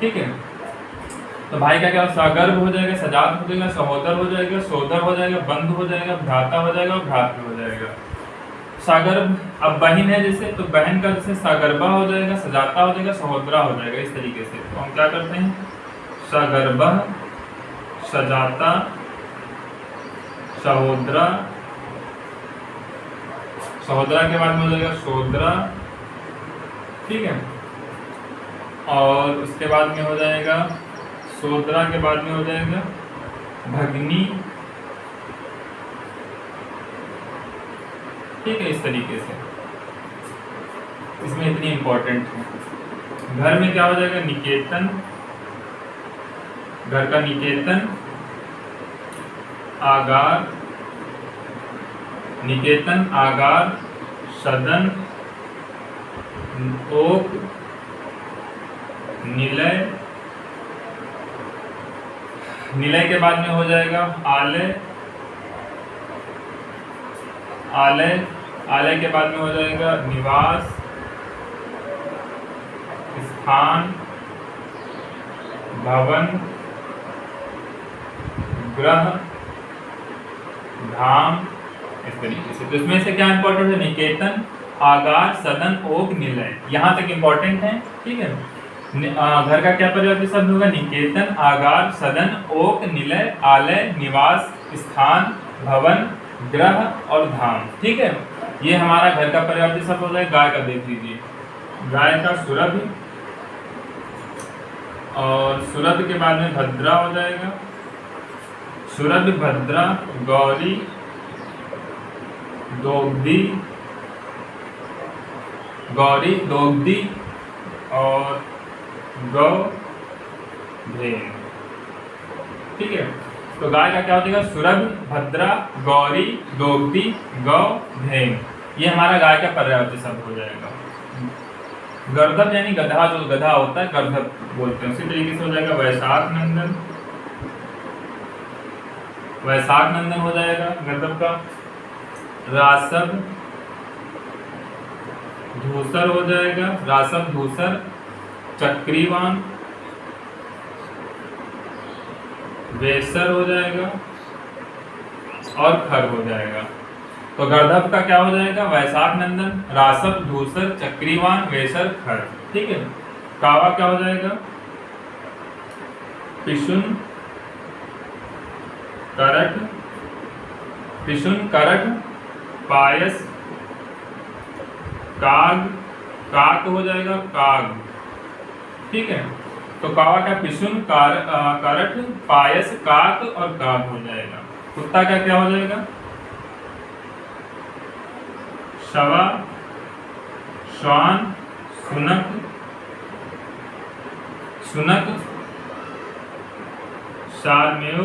ठीक है, तो भाई का क्या सगर्भ हो जाएगा, सजात हो जाएगा, सहोदर हो जाएगा, सोदर हो जाएगा, बंधु हो जाएगा, भ्राता हो जाएगा और भ्रातृ हो जाएगा। सगर्भ, अब बहन है जैसे, तो बहन का जैसे सगर्भा हो जाएगा, सजाता हो जाएगा, सहोदरा हो जाएगा, इस तरीके से। तो हम क्या करते हैं, सगर्भा, सजाता, सहोदरा, सहोदरा के बाद में हो जाएगा सोदरा। ठीक है, और उसके बाद में हो जाएगा सोदरा के बाद में हो जाएगा भगनी। ठीक है, इस तरीके से इसमें इतनी इंपॉर्टेंट है। घर में क्या हो जाएगा, निकेतन, घर का निकेतन, आगार, निकेतन, आगार, सदन, ओक, निलय, निलय के बाद में हो जाएगा आलय, आलय, आलय के बाद में हो जाएगा निवास, स्थान, भवन, ग्रह, धाम, इस तरीके से। तो इसमें से क्या इंपॉर्टेंट है, निकेतन, आगार, सदन, ओक, निलय, यहाँ तक इंपॉर्टेंट है। ठीक है, घर का क्या पर्यायवाची शब्द होगा, निकेतन, आगार, सदन, ओक, निलय, आलय, निवास, स्थान, भवन, ग्रह और धाम। ठीक है, ये हमारा घर का पर्यायवाची शब्द हो जाएगा। गाय का देख लीजिए, गाय का सुरभि, और सुरभि के बाद में भद्रा हो जाएगा, सुरभि, भद्रा, गौरी, दोग्धी, गौरी, दोग्धी और गौ, धेन। ठीक है, तो गाय का क्या हो जाएगा, सुरभि, भद्रा, गौरी, दोग्धी, गौ, धेन, ये हमारा गाय का पर्यायवाची शब्द हो जाएगा। गर्दभ यानी गधा, जो गधा होता है गर्दभ बोलते हैं, उसी तरीके से हो जाएगा वैशाख नंदन, वैशाख नंदन हो जाएगा गर्दभ का। रासव, धूसर हो जाएगा, रासव, धूसर, चक्रीवान, वेसर हो जाएगा और खर हो जाएगा। तो गर्दभ का क्या हो जाएगा, वैशाख नंदन, रासव, धूसर, चक्रीवान, वेसर, खर। ठीक है, कावा क्या हो जाएगा, पिशुन, करट, पिशुन, करट, पायस, काग, काक हो जाएगा, काग। ठीक है, तो कावा का पिशुन, करट, पायस, काक और काग हो जाएगा। कुत्ता का क्या हो जाएगा, शवा, श्वान, सुनक, सुनक, सारमेव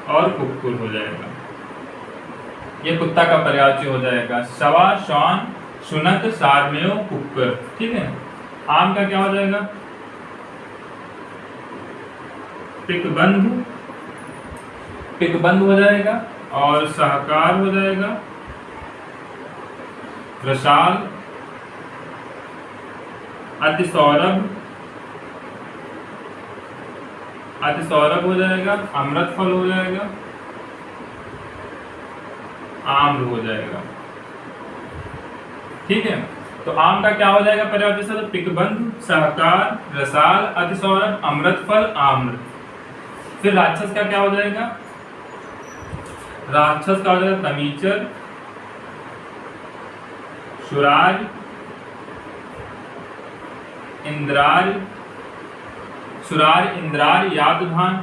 और कुक्कुर हो जाएगा। ये कुत्ता का पर्यायवाची हो जाएगा, शवा, श्वान, सुनक, सारमेव, कुक्कुर। ठीक है, आम का क्या हो जाएगा, पिकबंधु, पिकबंध हो जाएगा और सहकार हो जाएगा, रसाल, अतिसौरभ, अतिसौरभ हो जाएगा, अमृत फल हो जाएगा, आम्र हो जाएगा। ठीक है, तो आम का क्या हो जाएगा पर्यायवाची शब्द? पिकबंधु, सहकार, रसाल, अतिसौरभ, अमृत फल, आम्र। फिर राक्षस का क्या हो जाएगा? राक्षस का हो जाएगा तमीचर, सुराज, इंद्रार, सुरार, इंद्रार, यादुधान,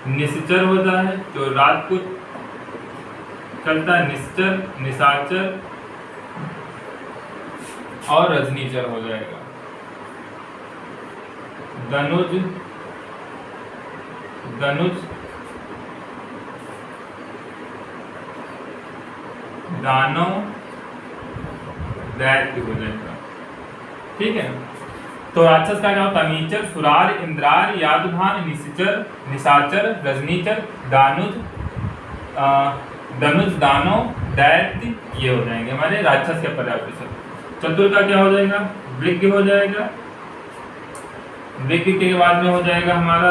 निश्चर होता है जो राजपूत चलता है, निश्चर, निशाचर और रजनीचर हो जाएगा। धनुज, धनुज, दानव, दैत्य हो जाएगा। ठीक है, तो राक्षस का क्या होता है? तमीचर, सुरार, इंद्रार, यादुधान, निश्चर, निशाचर, रजनीचर, दानुज, धनुष, दानव, दैत्य, ये हो जाएंगे हमारे राक्षस के पर्यायवाची शब्द। चतुर का क्या हो जाएगा? विज्ञ हो जाएगा। विज्ञ के बाद में हो जाएगा हमारा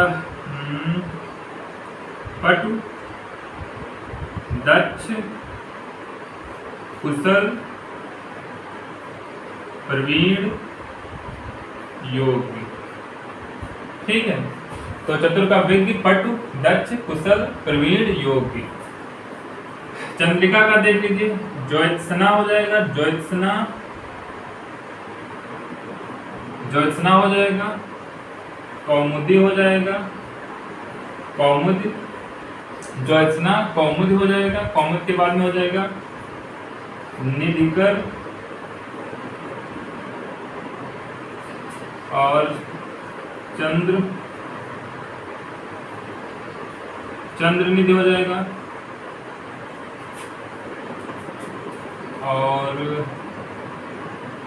पटु, दक्ष, कुशल, प्रवीण, योगी। ठीक है, तो चतुर का विज्ञ, पटु, दक्ष, कुशल, प्रवीण, योगी। चंद्रिका का देख लीजिए, ज्योत्सना हो जाएगा, ज्योत्सना, ज्योत्सना हो जाएगा, कौमुदी हो जाएगा, कौमुद, ज्योत्सना, कौमुद हो जाएगा। कौमुद के बाद में हो जाएगा निधिकर और चंद्र, चंद्र निधि हो जाएगा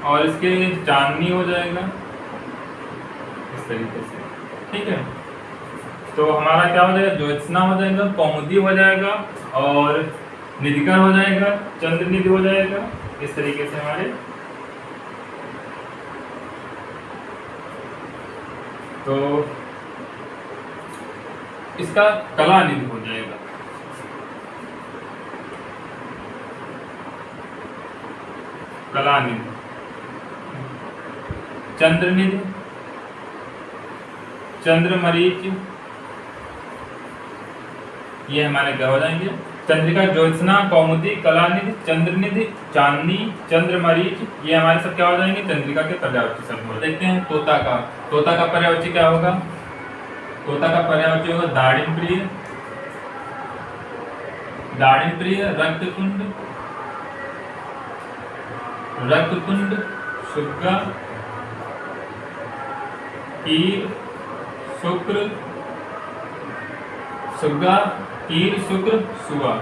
और इसके चांदनी हो जाएगा इस तरीके से। ठीक है, तो हमारा क्या हो जाएगा? ज्योत्सना हो जाएगा, कौमुदी हो जाएगा और निधिकर हो जाएगा, चंद्र निधि हो जाएगा। इस तरीके से हमारे तो इसका कला निधि हो जाएगा। कला निधि, चंद्र निधि, चंद्रमरीच, ये हमारे क्या हो जाएंगे? चंद्रिका, ज्योत्सना, कौमुदी, कलानिधि, चंद्रनिधि, चांदनी, चंद्रमरीच, ये हमारे सब क्या हो जाएंगे? चंद्रिका के पर्यायवाची शब्द हो। देखते हैं तोता का। तोता का पर्यायवाची क्या होगा? तोता का पर्यायवाची होगा दाड़िमप्रिय, दाड़िमप्रिय, रक्तकुंड, रक्तकुंड, शुक्र, कीर, शुक्र, सुग्गा, कीर, शुक्र, सुआ।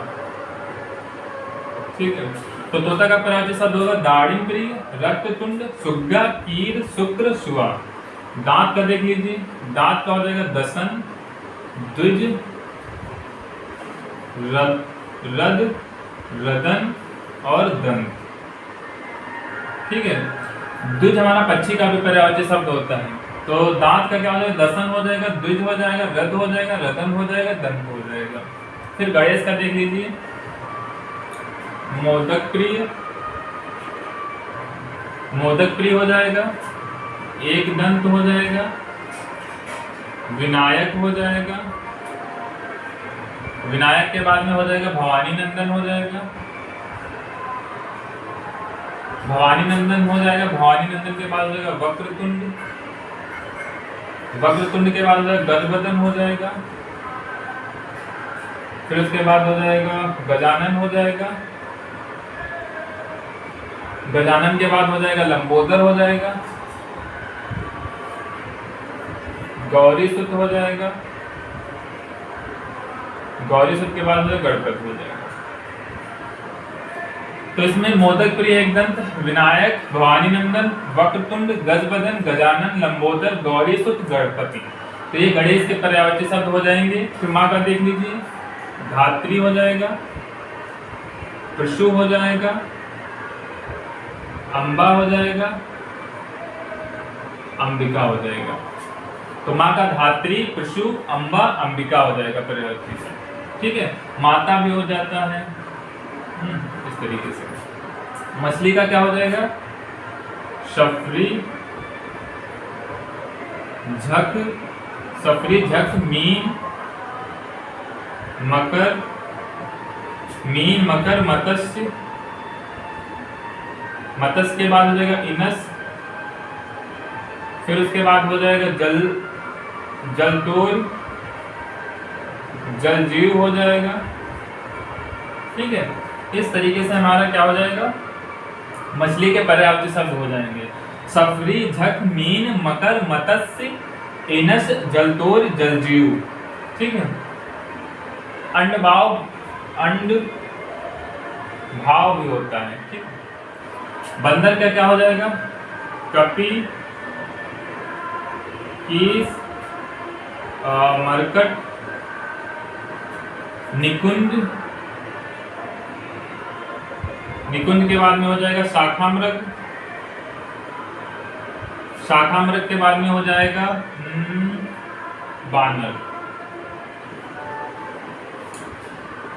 ठीक है, तो तोता का पर्यायवाची शब्द होगा दाड़िमप्रिय, रक्तकुंड, सुग्गा, कीर, शुक्र, सुआ। दांत का देख लीजिए, दांत का हो जाएगा दसन, द्विज, रद, रदन और दंत। ठीक है, द्विज हमारा पक्षी का भी पर्यायवाची शब्द होता है। तो दांत का क्या हो जाएगा? दसन हो जाएगा, द्विज हो जाएगा, रद हो जाएगा, रदन हो जाएगा, दंत हो जाएगा। फिर गणेश का देख लीजिए, मोदक प्रिय, मोदक प्रिय हो जाएगा, एक दंत हो जाएगा, विनायक हो जाएगा, विनायक के बाद में हो जाएगा भवानी नंदन हो जाएगा, भवानी नंदन हो जाएगा, भवानी नंदन के बाद हो जाएगा वक्रतुंड, वक्रतुंड के बाद हो जाएगा गजबदन हो जाएगा, फिर उसके बाद हो जाएगा गजानन हो जाएगा, गजानन के बाद हो जाएगा लंबोदर हो जाएगा, गौरी सुत हो जाएगा, गौरी सुत के बाद हो जाएगा गणपति हो जाएगा। तो इसमें मोदक प्रिय एक दंत, विनायक, भवानी नंदन, वक्रतुंड, गजबदन, गजानन, लंबोदर, गौरी सुत, गणपति। तो ये गणेश के पर्यायवाची शब्द हो जाएंगे। फिर माँ का देख लीजिए, धात्री हो जाएगा, प्रशु हो जाएगा, अंबा हो जाएगा, अंबिका हो जाएगा। तो माँ का धात्री, प्रशु, अंबा, अंबिका हो जाएगा पर्यायवाची शब्द। ठीक है, माता भी हो जाता है इस तरीके से। मछली का क्या हो जाएगा? सफरी झक, सफरी झक मीन मकर, मीन मकर मत्स्य, मत्स्य के बाद हो जाएगा इनस, फिर उसके बाद हो जाएगा जल, जलतोल, जलजीव हो जाएगा। ठीक है, इस तरीके से हमारा क्या हो जाएगा? मछली के पर्यायवाची शब्द हो जाएंगे। सफरी झक मीन मकर मत्स्य इनस जलतोल जलजीव। ठीक है, अंड भाव, अंड भाव भी होता है। ठीक है, बंदर का क्या हो जाएगा? कपि, कीस, मरकट, निकुंज, निकुंज के बाद में हो जाएगा शाखामृग, शाखामृग के बाद में हो जाएगा बानर।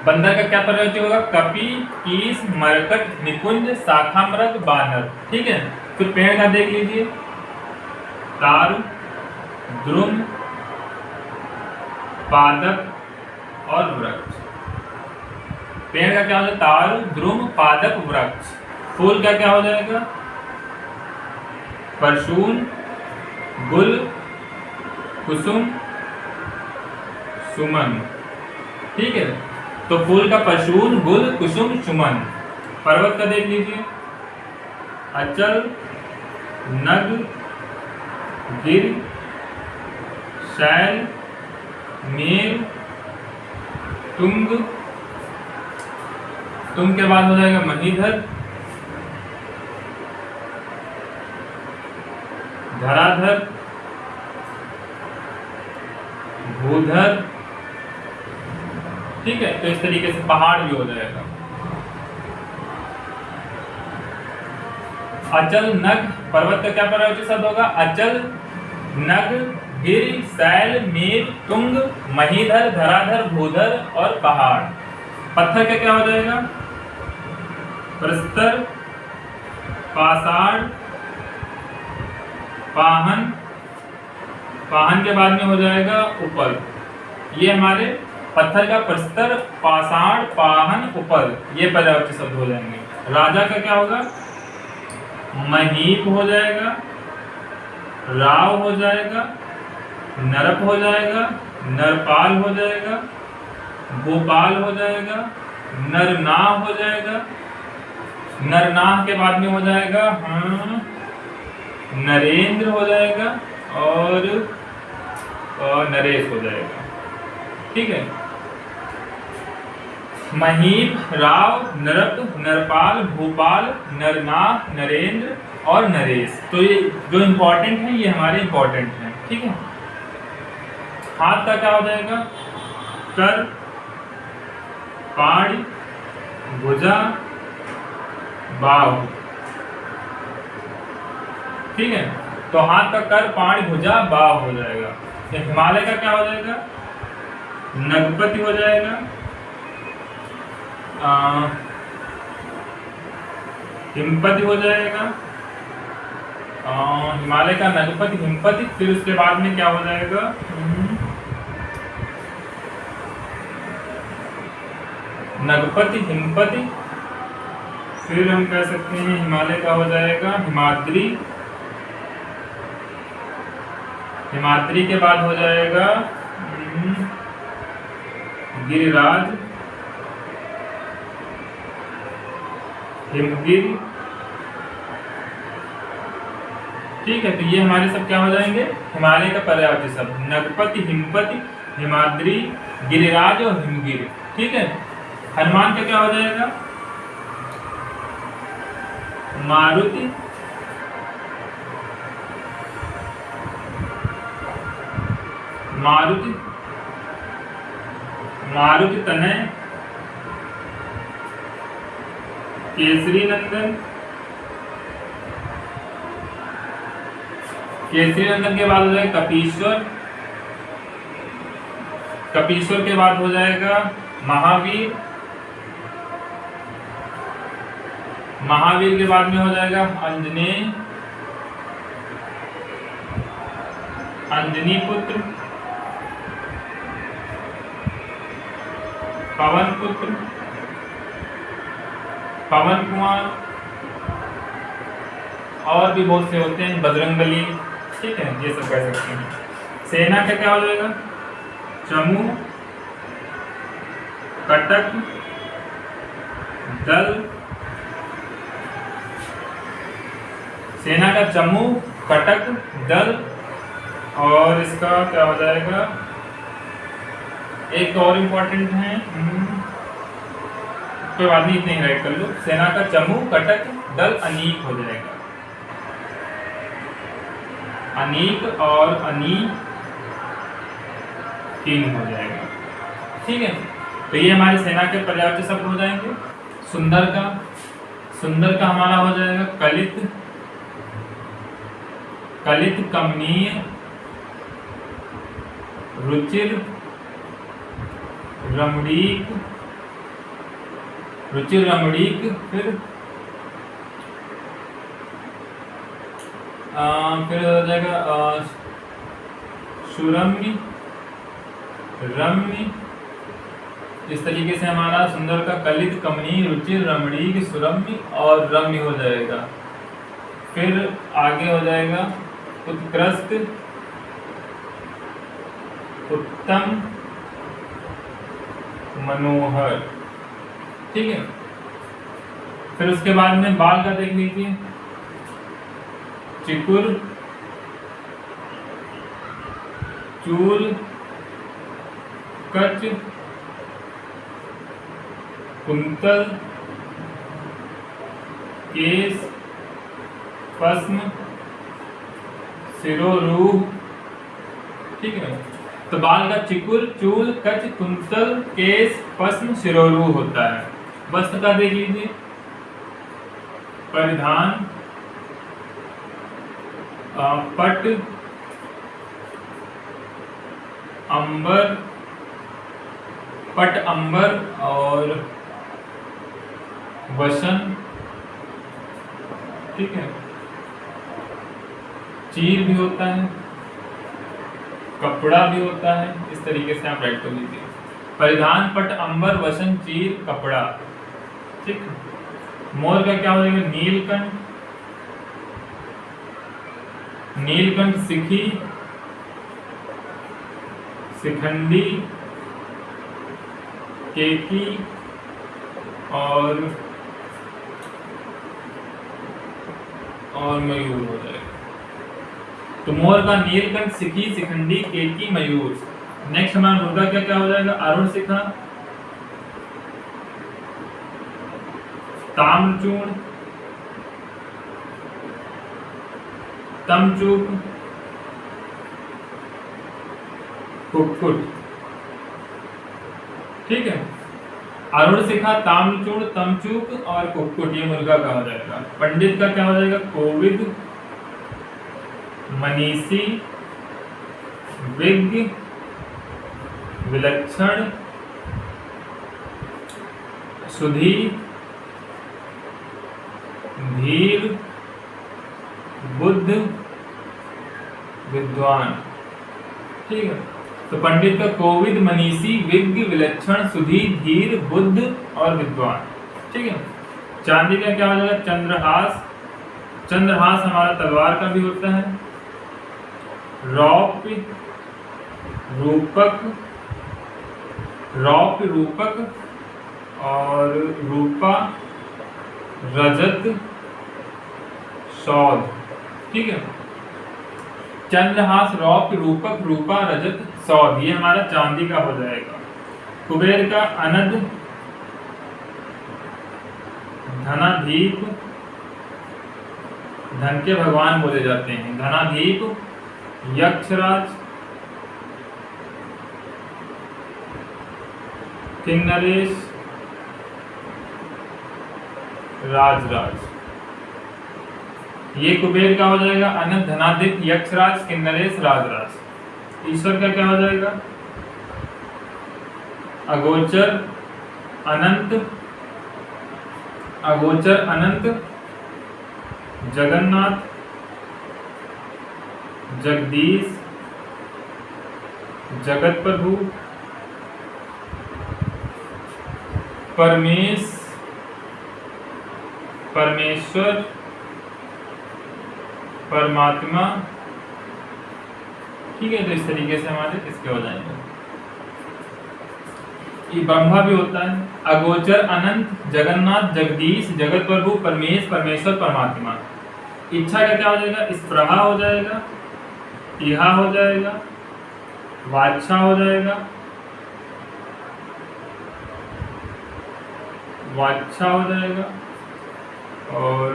बंदर का क्या पर्यायवाची होगा? कपि, कीस, मरकट, निकुंज, शाखामृग, बानर। ठीक है, फिर पेड़ का देख लीजिए। तार, द्रुम, पादप और वृक्ष। पेड़ का क्या हो जाएगा? तार, द्रुम, पादप, वृक्ष। फूल का क्या हो जाएगा? परशून, गुल, कुसुम, सुमन। ठीक है, तो फूल का परशून, गुल, कुसुम, सुमन। पर्वत का देख लीजिए। अचल, नग, गिर, शैल, मेर, तुंग, तुंग के बाद हो जाएगा महीधर, धराधर, भूधर। ठीक है, तो इस तरीके से पहाड़ भी हो जाएगा। अचल, नग, पर्वत का क्या पर्यायवाची शब्द होगा? अचल, नग, गिर, शैल, मेर, तुंग, महीधर, धराधर, भूधर और पहाड़। पत्थर का क्या हो जाएगा? प्रस्तर, पाषाण, पाहन, पाहन के बाद में हो जाएगा उपल। ये हमारे पत्थर का प्रस्तर, पाषाण, पाहन, उपल, ये पर्यायवाची शब्द हो जाएंगे। राजा का क्या होगा? महीप हो जाएगा, राव हो जाएगा, नरप हो जाएगा, नरपाल हो जाएगा, गोपाल हो जाएगा, नरनाह हो जाएगा, नरनाह के बाद में हो जाएगा नरेंद्र हो जाएगा और नरेश हो जाएगा। ठीक है, महीप, राव, नरप, नरपाल, भूपाल, नरनाह, नरेंद्र और नरेश। तो ये जो इम्पोर्टेंट है ये हमारे इम्पोर्टेंट हैं। ठीक है, हाथ का क्या हो जाएगा? कर, पाड़, भुजा, बाहु। ठीक है, तो हाथ का कर, पाड़, भुजा, बाहु हो जाएगा। हिमालय का क्या हो जाएगा? नगपति हो जाएगा, हिमपति हो जाएगा, हिमालय का नगपति, हिमपति। फिर उसके बाद में क्या हो जाएगा? नगपति, हिमपति। फिर हम कह सकते हैं हिमालय का हो जाएगा हिमाद्री, हिमाद्री के बाद हो जाएगा गिरिराज, हिमगिरी। ठीक है, तो ये हमारे सब क्या हो जाएंगे? हिमालय का पर्यायवाची शब्द। नगपति, हिमपति, हिमाद्री, गिरिराज और हिमगिरी। ठीक है, हनुमान का क्या हो जाएगा? मारुति, मारुति, मारुति तनय, केसरी नंदन, केसरी नंदन के बाद हो जाएगा कपीश्वर, कपीश्वर के बाद हो जाएगा महावीर, महावीर के बाद में हो जाएगा अंजनेय, अंजनी पुत्र, पवन पुत्र, पवन कुमार, और भी बहुत से होते हैं, बजरंगबली, ठीक है, ये सब कह सकते हैं। सेना का क्या हो जाएगा? चमू, कटक, दल, सेना का चमू, कटक, दल, और इसका क्या हो जाएगा? एक और इम्पोर्टेंट है, कोई बात नहीं, इतने ही राइट कर लो। सेना का चमू, कटक, दल, अनीक हो जाएगा। अनीक और अनी 3 हो जाएगा, ठीक है। तो ये हमारे सेना के पर्यायवाची शब्द हो जाएंगे। सुंदर का हमारा हो जाएगा कलित, कलित, कमनीय, रुचिर, रमणीक, रुचिर, रमणीक, फिर हो जाएगा सुरम्य, रम्य। इस तरीके से हमारा सुंदर का कलित, कमनीय, रुचिर, रमणीक, सुरम्य और रम्य हो जाएगा। फिर आगे हो जाएगा उत्कृष्ट, उत्तम, मनोहर, ठीक है। फिर उसके बाद में बाल का देख लीजिए, चिकुर, चूल, कच, कुंतल, केस, पद्म, शिरोरूह, ठीक है। तो बाल का चिकुर, चूल, कच, कुंतल, केस, पद्म, शिरोरूह होता है। वस्त्र का देख लीजिए, परिधान, पट, अंबर, पट, अंबर और वसन, ठीक है। चीर भी होता है, कपड़ा भी होता है, इस तरीके से आप राइट कर लीजिए। परिधान, पट, अंबर, वसन, चीर, कपड़ा, ठीक। मोर का क्या हो जाएगा? नीलकंठ, नीलकंठ, सिखी, शिखंडी, केकी और मयूर हो जाएगा। तो मोर का नीलकंठ, सिखी, शिखंडी, केकी, मयूर। नेक्स्ट हमारा मुर्गा क्या क्या हो जाएगा? अरुण शिखा, ताम्रचूर्ण, तमचूक, कुक्कुट, ठीक है। अरुण शिखा, ताम्रचूर्ण, तमचूक और कुक्कुट, ये मुर्गा का हो जाएगा। पंडित का क्या हो जाएगा? कोविद, मनीषी, विज्ञ, विलक्षण, सुधी, धीर, बुद्ध, विद्वान, ठीक है। तो पंडित का कोविद, मनीषी, विज्ञ, विलक्षण, सुधी, धीर, बुद्ध और विद्वान, ठीक है। चांदी का क्या हो जाएगा? चंद्रहास, चंद्रहास हमारा तलवार का भी होता है। रौप्य, रूपक, रौप्य, रूपक और रूपा, रजत, सौध, ठीक है। चंद्रहास, रौप्य, रूपक, रूपा, रजत, सौध, ये हमारा चांदी का हो जाएगा। कुबेर का अनद, धनाधीप, धन के भगवान बोले जाते हैं। धनाधीप, यक्षराज, किन्नरेश, राजराज, ये कुबेर का हो जाएगा। अनंत, धनाधिक, यक्षराज, किन्नरेश, राजराज। ईश्वर का क्या हो जाएगा? अगोचर, अनंत, अगोचर अनंत जगन्नाथ जगदीश जगत प्रभु परमेश्वर परमात्मा। ठीक है, तो इस तरीके से हमारे इसके हो जाएंगे। ये ब्रह्मा भी होता है, अगोचर अनंत जगन्नाथ जगदीश जगत प्रभु परमेश्वर परमात्मा। इच्छा का क्या हो जाएगा, स्प्रहा हो जाएगा, इहा हो जाएगा, वाच्छा हो जाएगा, वाच्छा हो जाएगा, और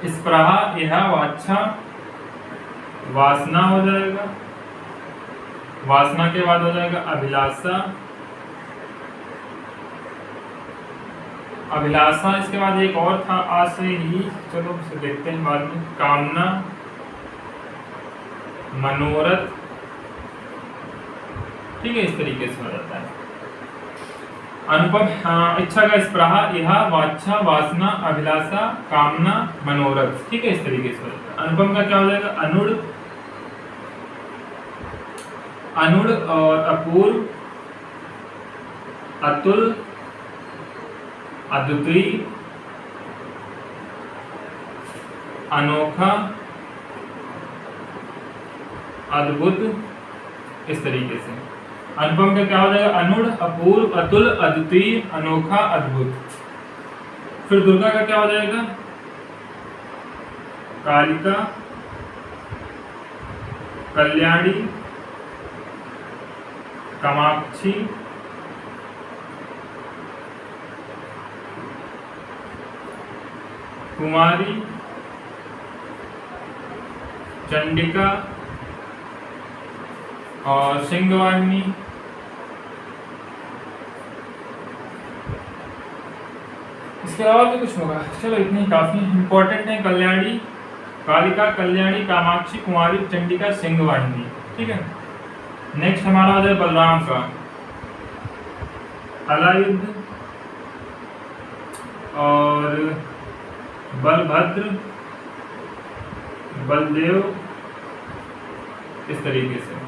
स्प्रहा इहा वाच्छा वासना हो जाएगा, वासना के बाद हो जाएगा अभिलाषा, अभिलाषा इसके बाद एक और था आज से ही, चलो उसे देखते हैं बाद में, कामना मनोरथ। ठीक है, इस तरीके से हो जाता है। अनुपम इच्छा का स्प्रहा इहा वाच्छा वासना अभिलाषा कामना मनोरथ। ठीक है, इस तरीके से हो जाता है। अनुपम का क्या हो जाएगा, अनुड़ अनुड़ और अपूर्व अतुल अद्वितीय अनोखा अद्भुत। इस तरीके से अनुपम का क्या हो जाएगा, अनुड़ अपूर्व अतुल अद्वितीय अनोखा अद्भुत। फिर दुर्गा का क्या हो जाएगा, कालिका कल्याणी कामाक्षी कुमारी चंडिका और सिंहवाहिनी। इसके अलावा भी कुछ होगा, चलो इतनी काफी इंपॉर्टेंट है। कल्याणी कालिका कल्याणी कामाक्षी कुमारी चंडिका सिंहवाहिनी। ठीक है, नेक्स्ट हमारा हो जाए बलराम का, हलायुद्ध और बलभद्र बलदेव। इस तरीके से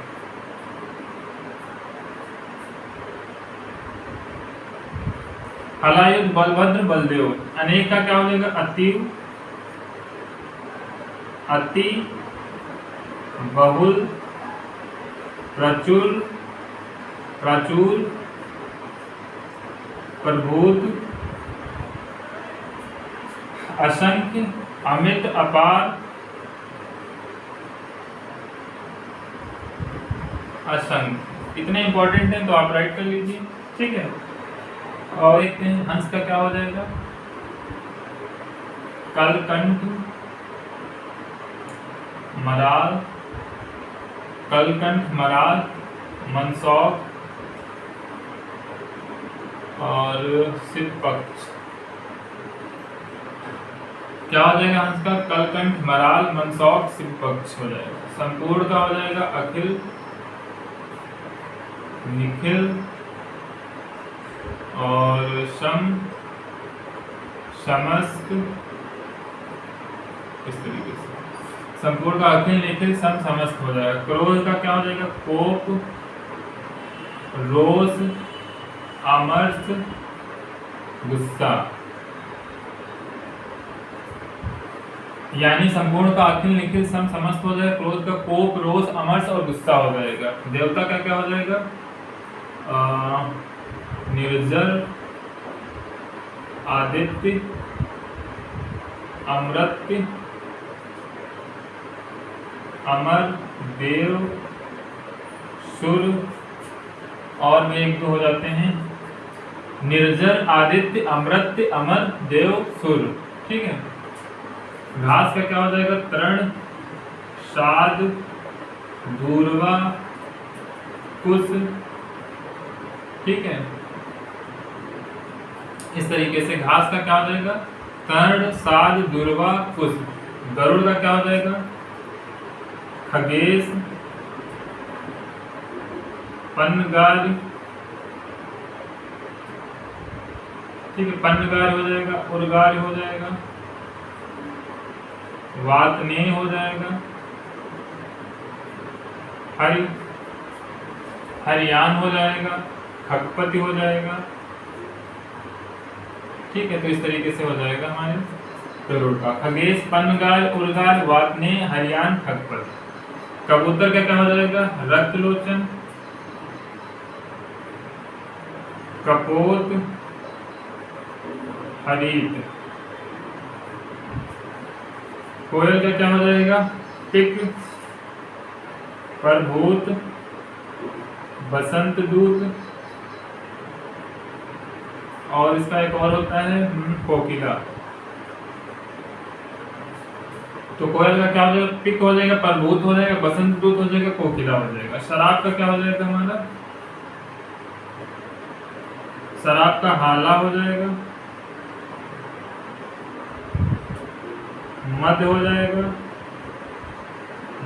हलायुद्ध बलभद्र बलदेव। अनेक का क्या हो जाएगा, अतीव अति बहुल प्रचुर प्राचुर प्रभूत असंख्य अमित अपार असंख्य। इतने इंपॉर्टेंट हैं तो आप राइट कर लीजिए। ठीक है, और देखते हैं हंस का क्या हो जाएगा, कलकंठ मराल कलकंठ मराल मंदसौर और शिव पक्ष। क्या हो जाएगा हंस का, कलकंठ मराल मंदसौर शिव पक्ष हो जाएगा। संपूर्ण का हो जाएगा अखिल निखिल और सम समस्त। इस तरीके से संपूर्ण का अखिल निखिल सम समस्त हो जाएगा। क्रोध का क्या हो जाएगा, कोप रोष अमर्ष गुस्सा। यानी संपूर्ण का अखिल निखिल सम समस्त हो जाएगा। क्रोध का कोप रोष अमर्ष और गुस्सा हो जाएगा। देवता का क्या हो जाएगा, निर्जर आदित्य अमृत्य अमर देव सुर। और भी एक दो हो जाते हैं, निर्जर आदित्य अमृत्य अमर देव सुर। ठीक है, घास का क्या हो जाएगा, तृण साध दूर्वा कुश। ठीक है, इस तरीके से घास का क्या हो जाएगा, तृण साध दूर्वा कुश। गरुड़ का क्या हो जाएगा, खगेश पन्नगार ठीक है, पन्नगार हो जाएगा, उर्गार हो जाएगा, वातने हो जाएगा, हरियान हो जाएगा, खगपति हो जाएगा। ठीक है, तो इस तरीके से हो जाएगा हमारे गरुड़ का। खगेश, पन्नगार, उर्गार, वातने, हरियान, खगपति। कबूतर का क्या हो जाएगा? रक्तलोचन, कपोत, हरित। कोयल का क्या हो जाएगा? पिक, प्रभूत, बसंत दूत, और इसका एक और होता है कोकिला। तो कोयल का क्या हो जाएगा? पिक हो जाएगा, प्रभूत हो जाएगा, बसंत दूत हो जाएगा, कोकिला हो जाएगा। शराब का क्या हो जाएगा हमारा? शराब का हाला हो जाएगा, मद हो जाएगा,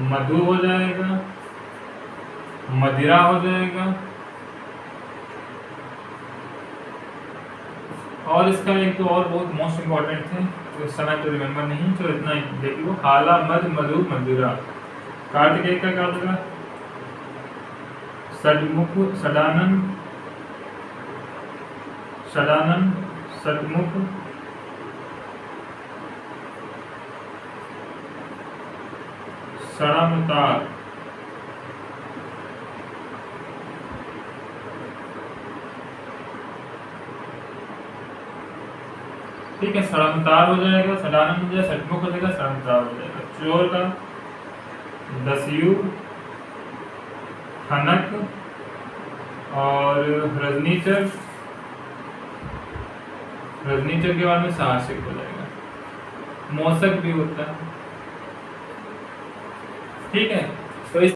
मधु हो जाएगा, मदिरा हो जाएगा, और इसका एक तो और बहुत मोस्ट इम्पोर्टेंट है, तो इस समय तो रिमेम्बर नहीं, तो इतना देख लो। हाला, मद, मधु, मदिरा। कार्तिकेय का क्या होगा? षडमुख, षडानन, षडानन, षडमुख, षडानुतार। ठीक है, षडानुतार हो जाएगा, षडानन हो जाएगा, षडमुख हो जाएगा, षडानुतार हो जाएगा। चोर का दस्यु, खनक और रजनीचर। रजनीचर के बाद में साहसिक हो जाएगा। मोसक भी होता है। ठीक है,